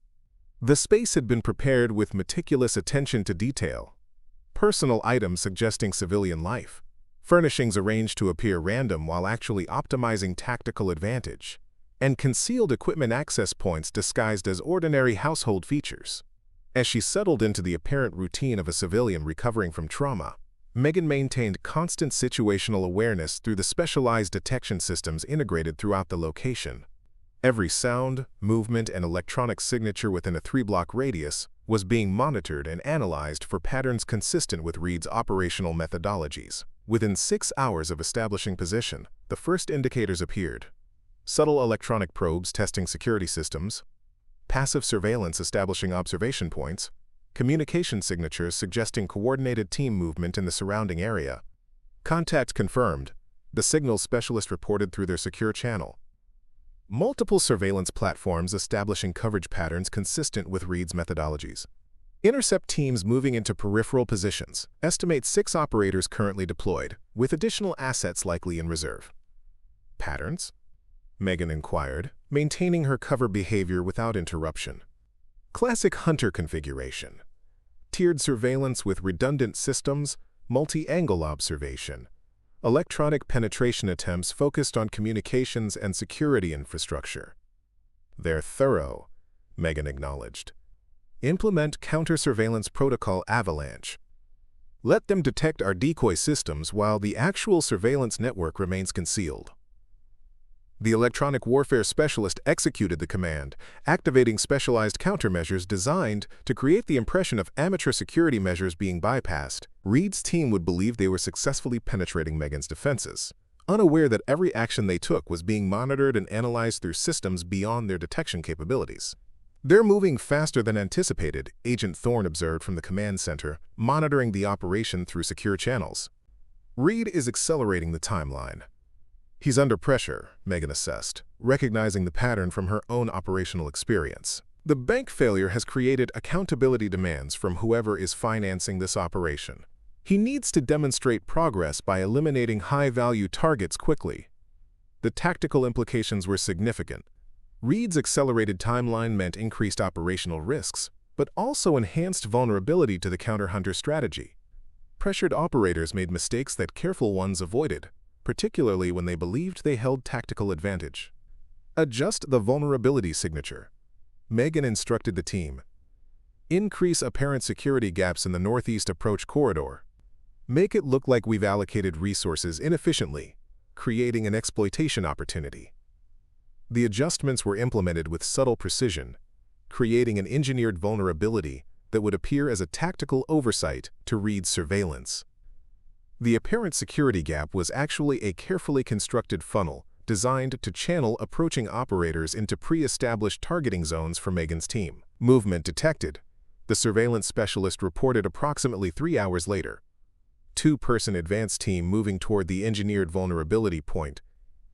The space had been prepared with meticulous attention to detail. Personal items suggesting civilian life. Furnishings arranged to appear random while actually optimizing tactical advantage. And concealed equipment access points disguised as ordinary household features. As she settled into the apparent routine of a civilian recovering from trauma, Megan maintained constant situational awareness through the specialized detection systems integrated throughout the location. Every sound, movement, and electronic signature within a 3-block radius was being monitored and analyzed for patterns consistent with Reed's operational methodologies. Within 6 hours of establishing position, the first indicators appeared. Subtle electronic probes testing security systems, passive surveillance establishing observation points, communication signatures suggesting coordinated team movement in the surrounding area. Contact confirmed, the signals specialist reported through their secure channel. Multiple surveillance platforms establishing coverage patterns consistent with Reed's methodologies. Intercept teams moving into peripheral positions. Estimate 6 operators currently deployed, with additional assets likely in reserve. Patterns? Megan inquired, maintaining her cover behavior without interruption. Classic hunter configuration. Tiered surveillance with redundant systems, multi-angle observation. Electronic penetration attempts focused on communications and security infrastructure. They're thorough, Megan acknowledged. Implement counter-surveillance protocol avalanche. Let them detect our decoy systems while the actual surveillance network remains concealed. The electronic warfare specialist executed the command, activating specialized countermeasures designed to create the impression of amateur security measures being bypassed. Reed's team would believe they were successfully penetrating Megan's defenses, unaware that every action they took was being monitored and analyzed through systems beyond their detection capabilities. They're moving faster than anticipated, Agent Thorne observed from the command center, monitoring the operation through secure channels. Reed is accelerating the timeline. He's under pressure, Megan assessed, recognizing the pattern from her own operational experience. The bank failure has created accountability demands from whoever is financing this operation. He needs to demonstrate progress by eliminating high-value targets quickly. The tactical implications were significant. Reed's accelerated timeline meant increased operational risks, but also enhanced vulnerability to the counter-hunter strategy. Pressured operators made mistakes that careful ones avoided, particularly when they believed they held tactical advantage. Adjust the vulnerability signature. Megan instructed the team. Increase apparent security gaps in the northeast approach corridor. Make it look like we've allocated resources inefficiently, creating an exploitation opportunity. The adjustments were implemented with subtle precision, creating an engineered vulnerability that would appear as a tactical oversight to Reed's surveillance. The apparent security gap was actually a carefully constructed funnel designed to channel approaching operators into pre-established targeting zones for Megan's team. Movement detected, the surveillance specialist reported approximately 3 hours later. two-person advanced team moving toward the engineered vulnerability point.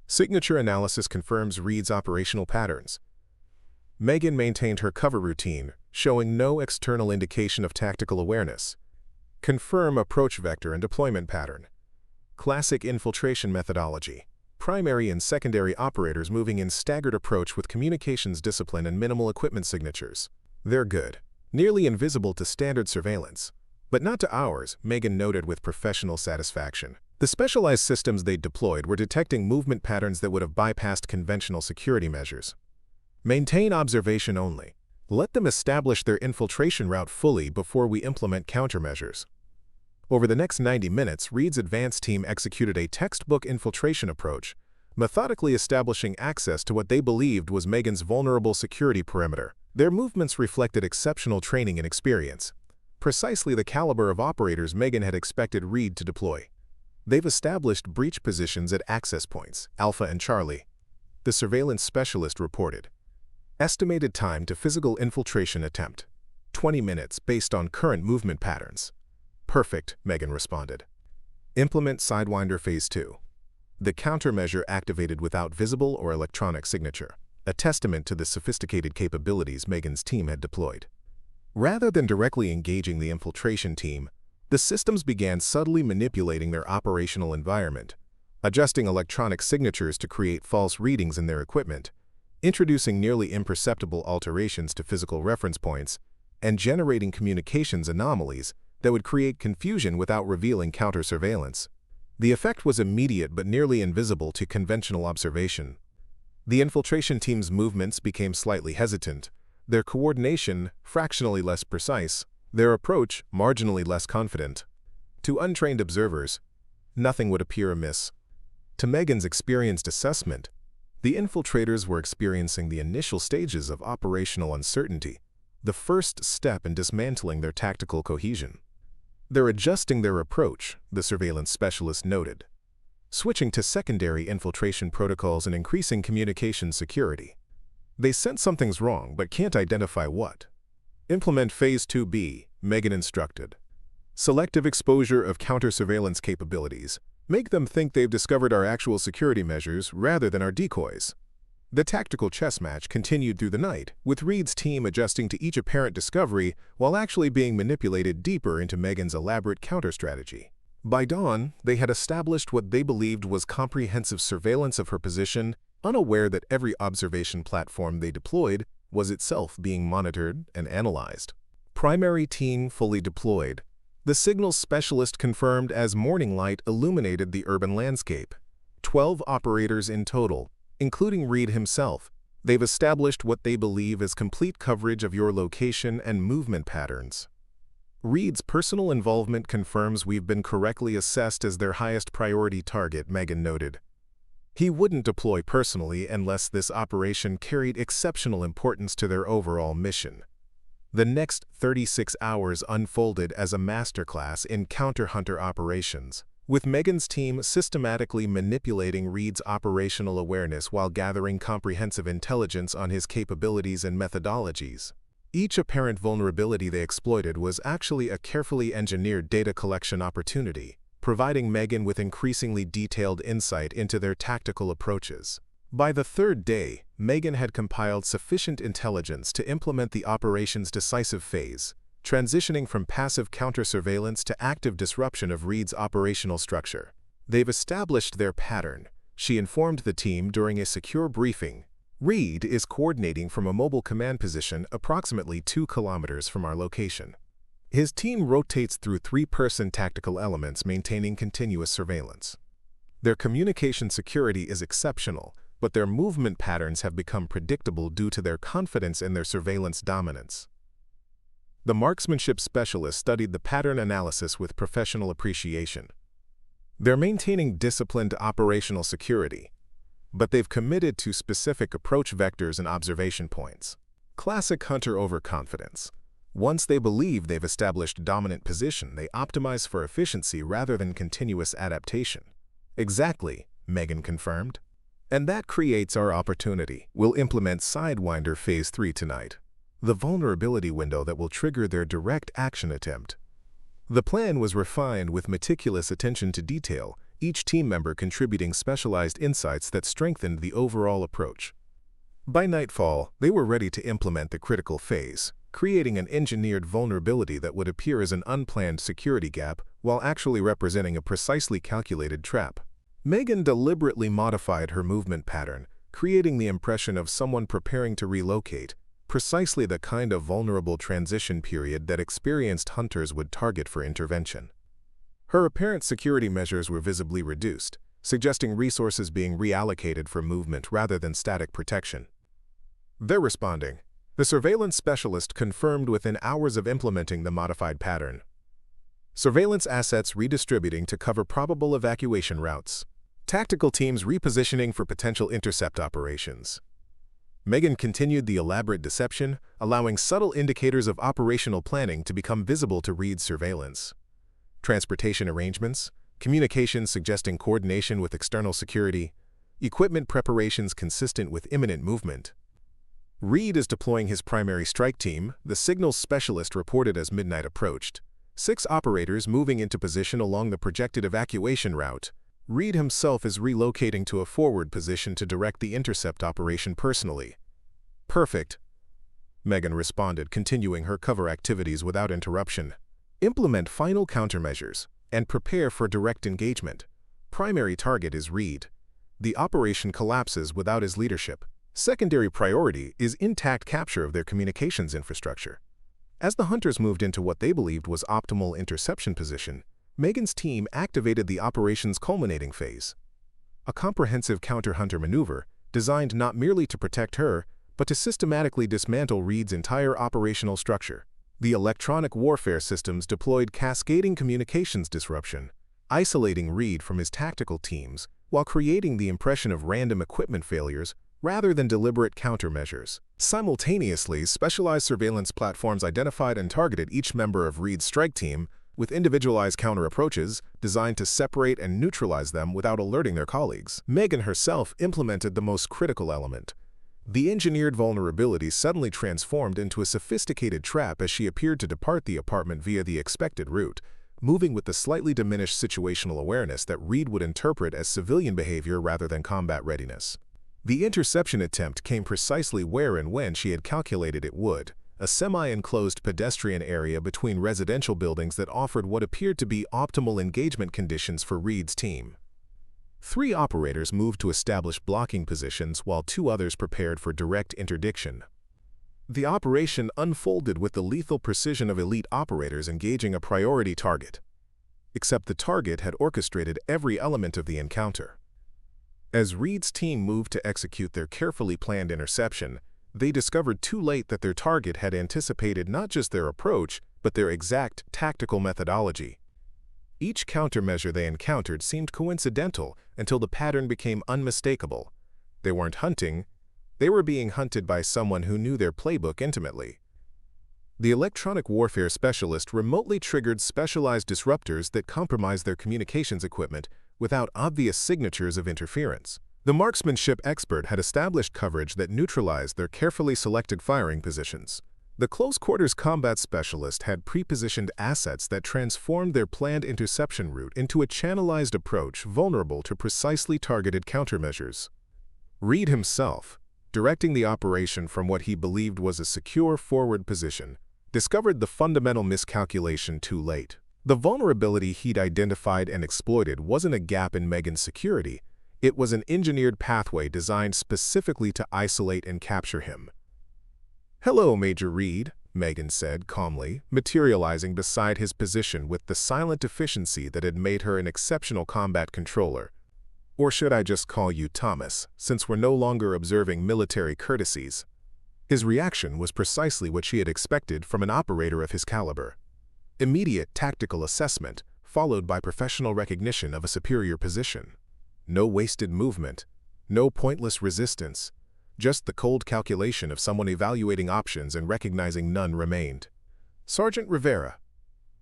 Signature analysis confirms Reed's operational patterns. Megan maintained her cover routine, showing no external indication of tactical awareness. Confirm approach vector and deployment pattern. Classic infiltration methodology. Primary and secondary operators moving in staggered approach with communications discipline and minimal equipment signatures. They're good. Nearly invisible to standard surveillance. But not to ours, Megan noted with professional satisfaction. The specialized systems they deployed were detecting movement patterns that would have bypassed conventional security measures. Maintain observation only. Let them establish their infiltration route fully before we implement countermeasures. Over the next 90 minutes, Reed's advanced team executed a textbook infiltration approach, methodically establishing access to what they believed was Megan's vulnerable security perimeter. Their movements reflected exceptional training and experience, precisely the caliber of operators Megan had expected Reed to deploy. They've established breach positions at access points, Alpha and Charlie, the surveillance specialist reported. Estimated time to physical infiltration attempt, 20 minutes based on current movement patterns. Perfect, Megan responded. Implement Sidewinder Phase 2. The countermeasure activated without visible or electronic signature, a testament to the sophisticated capabilities Megan's team had deployed. Rather than directly engaging the infiltration team, the systems began subtly manipulating their operational environment, adjusting electronic signatures to create false readings in their equipment, introducing nearly imperceptible alterations to physical reference points, and generating communications anomalies that would create confusion without revealing counter-surveillance. The effect was immediate but nearly invisible to conventional observation. The infiltration team's movements became slightly hesitant, their coordination fractionally less precise, their approach marginally less confident. To untrained observers, nothing would appear amiss. To Megan's experienced assessment, the infiltrators were experiencing the initial stages of operational uncertainty, the first step in dismantling their tactical cohesion. They're adjusting their approach, the surveillance specialist noted, switching to secondary infiltration protocols and increasing communication security. They sense something's wrong but can't identify what. Implement Phase 2B, Megan instructed. Selective exposure of counter-surveillance capabilities. Make them think they've discovered our actual security measures rather than our decoys. The tactical chess match continued through the night, with Reed's team adjusting to each apparent discovery while actually being manipulated deeper into Megan's elaborate counter-strategy. By dawn, they had established what they believed was comprehensive surveillance of her position, unaware that every observation platform they deployed was itself being monitored and analyzed. Primary team fully deployed. The signals specialist confirmed as morning light illuminated the urban landscape. 12 operators in total, including Reed himself. They've established what they believe is complete coverage of your location and movement patterns. Reed's personal involvement confirms we've been correctly assessed as their highest priority target, Megan noted. He wouldn't deploy personally unless this operation carried exceptional importance to their overall mission. The next 36 hours unfolded as a masterclass in counter-hunter operations, with Megan's team systematically manipulating Reed's operational awareness while gathering comprehensive intelligence on his capabilities and methodologies. Each apparent vulnerability they exploited was actually a carefully engineered data collection opportunity, providing Megan with increasingly detailed insight into their tactical approaches. By the third day, Megan had compiled sufficient intelligence to implement the operation's decisive phase, transitioning from passive counter-surveillance to active disruption of Reed's operational structure. They've established their pattern, she informed the team during a secure briefing. Reed is coordinating from a mobile command position approximately 2 kilometers from our location. His team rotates through 3-person tactical elements maintaining continuous surveillance. Their communication security is exceptional, but their movement patterns have become predictable due to their confidence in their surveillance dominance. The marksmanship specialist studied the pattern analysis with professional appreciation. They're maintaining disciplined operational security, but they've committed to specific approach vectors and observation points. Classic hunter overconfidence. Once they believe they've established dominant position, they optimize for efficiency rather than continuous adaptation. Exactly, Megan confirmed. And that creates our opportunity. We'll implement Sidewinder Phase 3 tonight, the vulnerability window that will trigger their direct action attempt. The plan was refined with meticulous attention to detail, each team member contributing specialized insights that strengthened the overall approach. By nightfall, they were ready to implement the critical phase, creating an engineered vulnerability that would appear as an unplanned security gap while actually representing a precisely calculated trap. Megan deliberately modified her movement pattern, creating the impression of someone preparing to relocate, precisely the kind of vulnerable transition period that experienced hunters would target for intervention. Her apparent security measures were visibly reduced, suggesting resources being reallocated for movement rather than static protection. They're responding. The surveillance specialist confirmed within hours of implementing the modified pattern. Surveillance assets redistributing to cover probable evacuation routes. Tactical teams repositioning for potential intercept operations. Megan continued the elaborate deception, allowing subtle indicators of operational planning to become visible to Reed's surveillance. Transportation arrangements, communications suggesting coordination with external security, equipment preparations consistent with imminent movement. Reed is deploying his primary strike team, the signals specialist reported as midnight approached. 6 operators moving into position along the projected evacuation route. Reed himself is relocating to a forward position to direct the intercept operation personally. Perfect, Megan responded, continuing her cover activities without interruption. Implement final countermeasures and prepare for direct engagement. Primary target is Reed. The operation collapses without his leadership. Secondary priority is intact capture of their communications infrastructure. As the hunters moved into what they believed was optimal interception position, Megan's team activated the operation's culminating phase. A comprehensive counter-hunter maneuver designed not merely to protect her, but to systematically dismantle Reed's entire operational structure. The electronic warfare systems deployed cascading communications disruption, isolating Reed from his tactical teams while creating the impression of random equipment failures rather than deliberate countermeasures. Simultaneously, specialized surveillance platforms identified and targeted each member of Reed's strike team with individualized counter-approaches designed to separate and neutralize them without alerting their colleagues. Megan herself implemented the most critical element. The engineered vulnerability suddenly transformed into a sophisticated trap as she appeared to depart the apartment via the expected route, moving with the slightly diminished situational awareness that Reed would interpret as civilian behavior rather than combat readiness. The interception attempt came precisely where and when she had calculated it would, a semi-enclosed pedestrian area between residential buildings that offered what appeared to be optimal engagement conditions for Reed's team. 3 operators moved to establish blocking positions while 2 others prepared for direct interdiction. The operation unfolded with the lethal precision of elite operators engaging a priority target. Except the target had orchestrated every element of the encounter. As Reed's team moved to execute their carefully planned interception, they discovered too late that their target had anticipated not just their approach, but their exact tactical methodology. Each countermeasure they encountered seemed coincidental until the pattern became unmistakable. They weren't hunting, they were being hunted by someone who knew their playbook intimately. The electronic warfare specialist remotely triggered specialized disruptors that compromised their communications equipment without obvious signatures of interference. The marksmanship expert had established coverage that neutralized their carefully selected firing positions. The close-quarters combat specialist had pre-positioned assets that transformed their planned interception route into a channelized approach vulnerable to precisely targeted countermeasures. Reed himself, directing the operation from what he believed was a secure forward position, discovered the fundamental miscalculation too late. The vulnerability he'd identified and exploited wasn't a gap in Megan's security, it was an engineered pathway designed specifically to isolate and capture him. "Hello, Major Reed," Megan said calmly, materializing beside his position with the silent efficiency that had made her an exceptional combat controller. Or should I just call you Thomas, since we're no longer observing military courtesies? His reaction was precisely what she had expected from an operator of his caliber. Immediate tactical assessment, followed by professional recognition of a superior position. No wasted movement, no pointless resistance, just the cold calculation of someone evaluating options and recognizing none remained. "Sergeant Rivera,"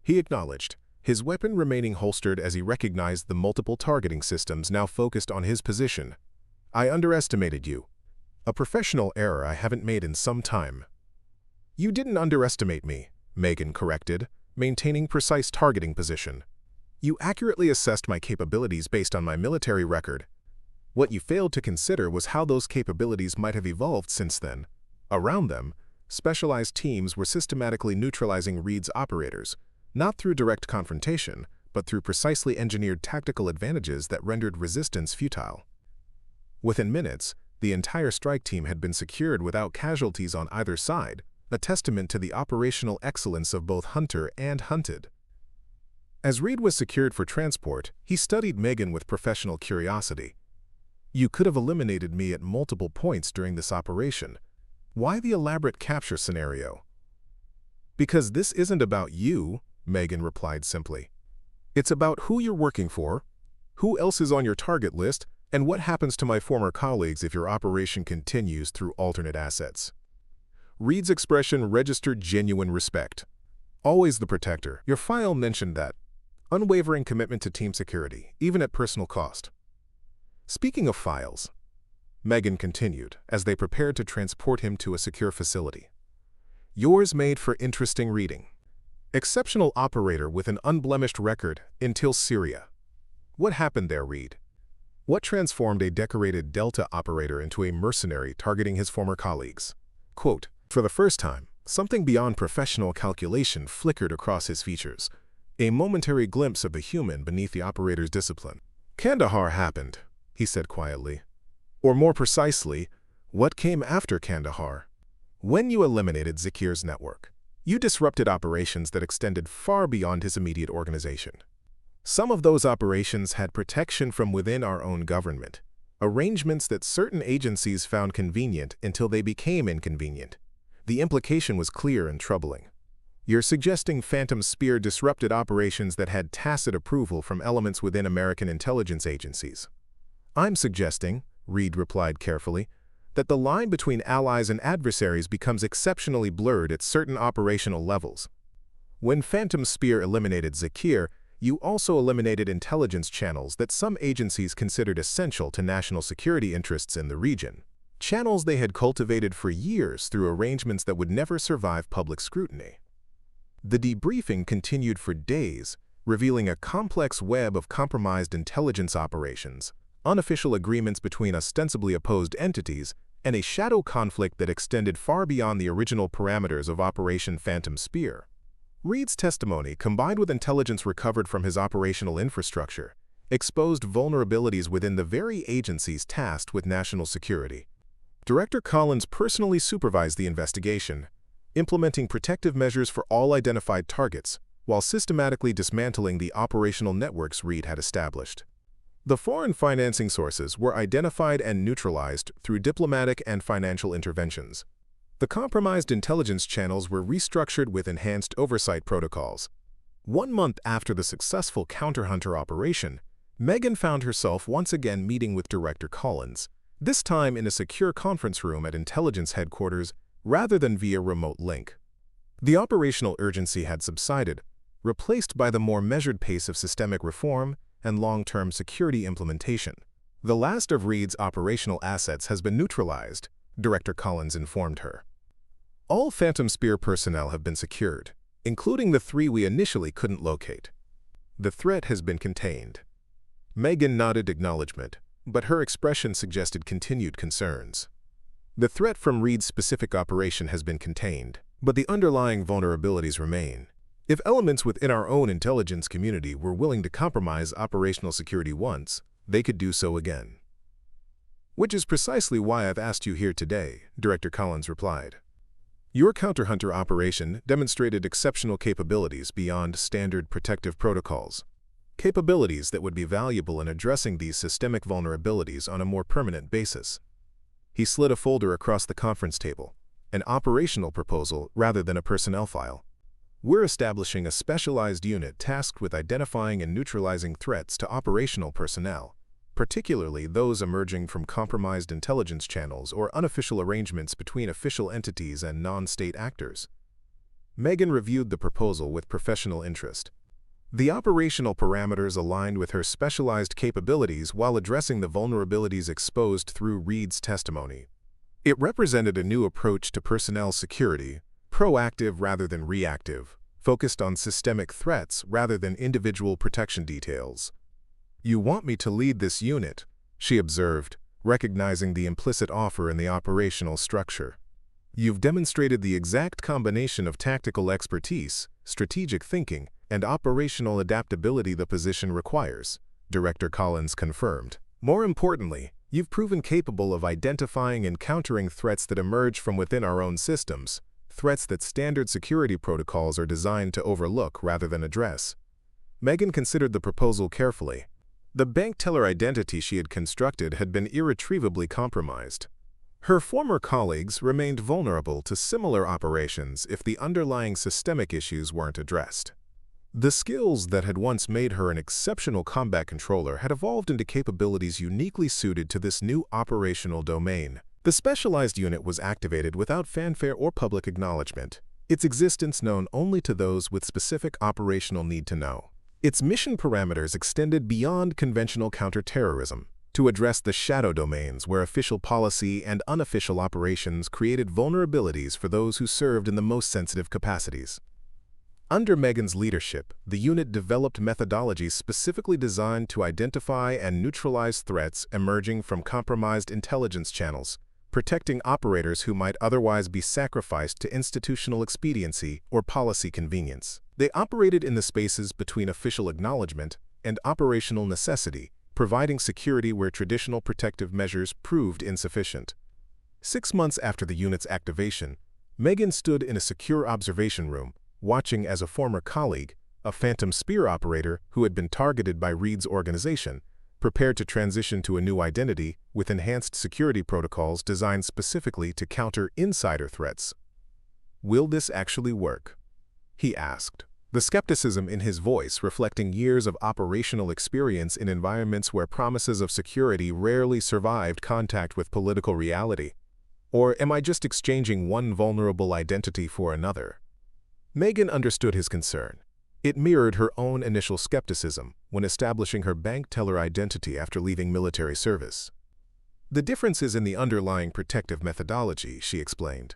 he acknowledged, his weapon remaining holstered as he recognized the multiple targeting systems now focused on his position. "I underestimated you. A professional error I haven't made in some time." "You didn't underestimate me," Megan corrected, maintaining precise targeting position. You accurately assessed my capabilities based on my military record. What you failed to consider was how those capabilities might have evolved since then. Around them, specialized teams were systematically neutralizing Reed's operators, not through direct confrontation, but through precisely engineered tactical advantages that rendered resistance futile. Within minutes, the entire strike team had been secured without casualties on either side, a testament to the operational excellence of both hunter and hunted. As Reed was secured for transport, he studied Megan with professional curiosity. You could have eliminated me at multiple points during this operation. Why the elaborate capture scenario? Because this isn't about you, Megan replied simply. It's about who you're working for, who else is on your target list, and what happens to my former colleagues if your operation continues through alternate assets. Reed's expression registered genuine respect. Always the protector, your file mentioned that. Unwavering commitment to team security, even at personal cost. Speaking of files, Megan continued as they prepared to transport him to a secure facility. Yours made for interesting reading. Exceptional operator with an unblemished record until Syria. What happened there, Reed? What transformed a decorated Delta operator into a mercenary targeting his former colleagues? Quote, for the first time, something beyond professional calculation flickered across his features, a momentary glimpse of the human beneath the operator's discipline. Kandahar happened, he said quietly. Or more precisely, what came after Kandahar? When you eliminated Zakir's network, you disrupted operations that extended far beyond his immediate organization. Some of those operations had protection from within our own government, arrangements that certain agencies found convenient until they became inconvenient. The implication was clear and troubling. You're suggesting Phantom Spear disrupted operations that had tacit approval from elements within American intelligence agencies. I'm suggesting, Reed replied carefully, that the line between allies and adversaries becomes exceptionally blurred at certain operational levels. When Phantom Spear eliminated Zakir, you also eliminated intelligence channels that some agencies considered essential to national security interests in the region. Channels they had cultivated for years through arrangements that would never survive public scrutiny. The debriefing continued for days, revealing a complex web of compromised intelligence operations, unofficial agreements between ostensibly opposed entities, and a shadow conflict that extended far beyond the original parameters of Operation Phantom Spear. Reed's testimony, combined with intelligence recovered from his operational infrastructure, exposed vulnerabilities within the very agencies tasked with national security. Director Collins personally supervised the investigation, implementing protective measures for all identified targets, while systematically dismantling the operational networks Reed had established. The foreign financing sources were identified and neutralized through diplomatic and financial interventions. The compromised intelligence channels were restructured with enhanced oversight protocols. 1 month after the successful counter-hunter operation, Megan found herself once again meeting with Director Collins, this time in a secure conference room at intelligence headquarters rather than via remote link. The operational urgency had subsided, replaced by the more measured pace of systemic reform and long-term security implementation. The last of Reed's operational assets has been neutralized, Director Collins informed her. All Phantom Spear personnel have been secured, including the 3 we initially couldn't locate. The threat has been contained. Megan nodded acknowledgement, but her expression suggested continued concerns. The threat from Reed's specific operation has been contained, but the underlying vulnerabilities remain. If elements within our own intelligence community were willing to compromise operational security once, they could do so again. Which is precisely why I've asked you here today, Director Collins replied. Your counter-hunter operation demonstrated exceptional capabilities beyond standard protective protocols. Capabilities that would be valuable in addressing these systemic vulnerabilities on a more permanent basis. He slid a folder across the conference table, an operational proposal rather than a personnel file. We're establishing a specialized unit tasked with identifying and neutralizing threats to operational personnel, particularly those emerging from compromised intelligence channels or unofficial arrangements between official entities and non-state actors. Megan reviewed the proposal with professional interest. The operational parameters aligned with her specialized capabilities while addressing the vulnerabilities exposed through Reed's testimony. It represented a new approach to personnel security, proactive rather than reactive, focused on systemic threats rather than individual protection details. "You want me to lead this unit," she observed, recognizing the implicit offer in the operational structure. "You've demonstrated the exact combination of tactical expertise, strategic thinking, and operational adaptability the position requires," Director Collins confirmed. "More importantly, you've proven capable of identifying and countering threats that emerge from within our own systems, threats that standard security protocols are designed to overlook rather than address." Megan considered the proposal carefully. The bank teller identity she had constructed had been irretrievably compromised. Her former colleagues remained vulnerable to similar operations if the underlying systemic issues weren't addressed. The skills that had once made her an exceptional combat controller had evolved into capabilities uniquely suited to this new operational domain. The specialized unit was activated without fanfare or public acknowledgement, its existence known only to those with specific operational need to know. Its mission parameters extended beyond conventional counterterrorism to address the shadow domains where official policy and unofficial operations created vulnerabilities for those who served in the most sensitive capacities. Under Megan's leadership, the unit developed methodologies specifically designed to identify and neutralize threats emerging from compromised intelligence channels, protecting operators who might otherwise be sacrificed to institutional expediency or policy convenience. They operated in the spaces between official acknowledgement and operational necessity, providing security where traditional protective measures proved insufficient. 6 months after the unit's activation, Megan stood in a secure observation room, watching as a former colleague, a Phantom Spear operator who had been targeted by Reed's organization, prepared to transition to a new identity with enhanced security protocols designed specifically to counter insider threats. "Will this actually work?" he asked, the skepticism in his voice reflecting years of operational experience in environments where promises of security rarely survived contact with political reality. "Or am I just exchanging one vulnerable identity for another?" Megan understood his concern. It mirrored her own initial skepticism when establishing her bank teller identity after leaving military service. "The difference is in the underlying protective methodology," she explained.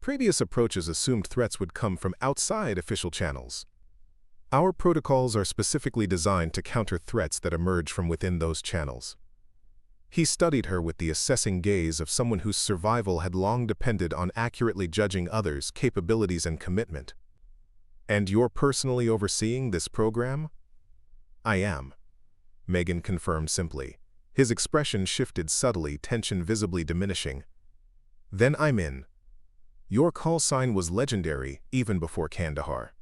"Previous approaches assumed threats would come from outside official channels. Our protocols are specifically designed to counter threats that emerge from within those channels." He studied her with the assessing gaze of someone whose survival had long depended on accurately judging others' capabilities and commitment. "And you're personally overseeing this program?" "I am," Megan confirmed simply. His expression shifted subtly, tension visibly diminishing. "Then I'm in. Your call sign was legendary even before Kandahar.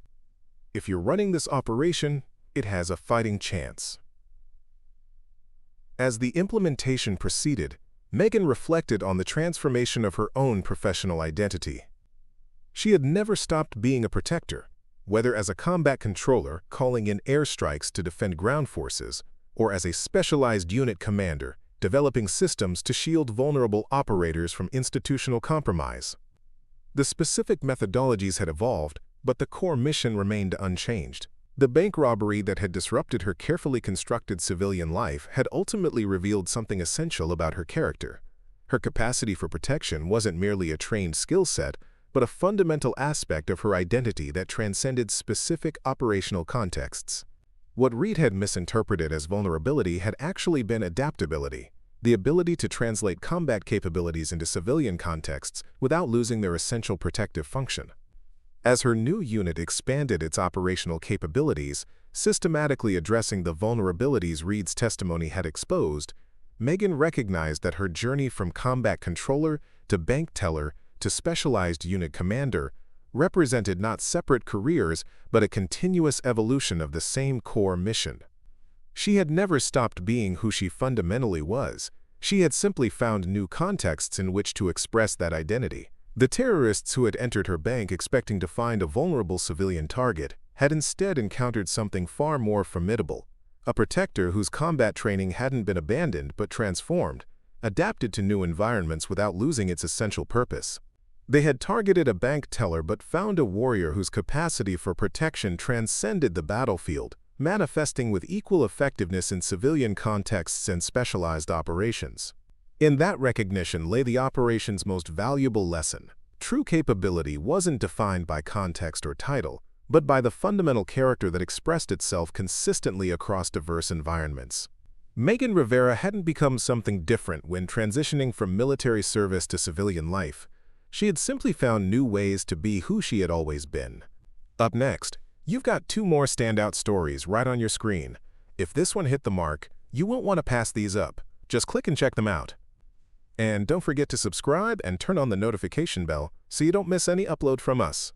If you're running this operation, it has a fighting chance." As the implementation proceeded, Megan reflected on the transformation of her own professional identity. She had never stopped being a protector, whether as a combat controller calling in airstrikes to defend ground forces, or as a specialized unit commander developing systems to shield vulnerable operators from institutional compromise. The specific methodologies had evolved, but the core mission remained unchanged. The bank robbery that had disrupted her carefully constructed civilian life had ultimately revealed something essential about her character. Her capacity for protection wasn't merely a trained skill set, but a fundamental aspect of her identity that transcended specific operational contexts. What Reed had misinterpreted as vulnerability had actually been adaptability, the ability to translate combat capabilities into civilian contexts without losing their essential protective function. As her new unit expanded its operational capabilities, systematically addressing the vulnerabilities Reed's testimony had exposed, Megan recognized that her journey from combat controller to bank teller to specialized unit commander represented not separate careers but a continuous evolution of the same core mission. She had never stopped being who she fundamentally was. She had simply found new contexts in which to express that identity. The terrorists who had entered her bank expecting to find a vulnerable civilian target had instead encountered something far more formidable, a protector whose combat training hadn't been abandoned but transformed, adapted to new environments without losing its essential purpose. They had targeted a bank teller but found a warrior whose capacity for protection transcended the battlefield, manifesting with equal effectiveness in civilian contexts and specialized operations. In that recognition lay the operation's most valuable lesson. True capability wasn't defined by context or title, but by the fundamental character that expressed itself consistently across diverse environments. Megan Rivera hadn't become something different when transitioning from military service to civilian life. She had simply found new ways to be who she had always been. Up next, you've got 2 more standout stories right on your screen. If this one hit the mark, you won't want to pass these up. Just click and check them out. And don't forget to subscribe and turn on the notification bell so you don't miss any upload from us.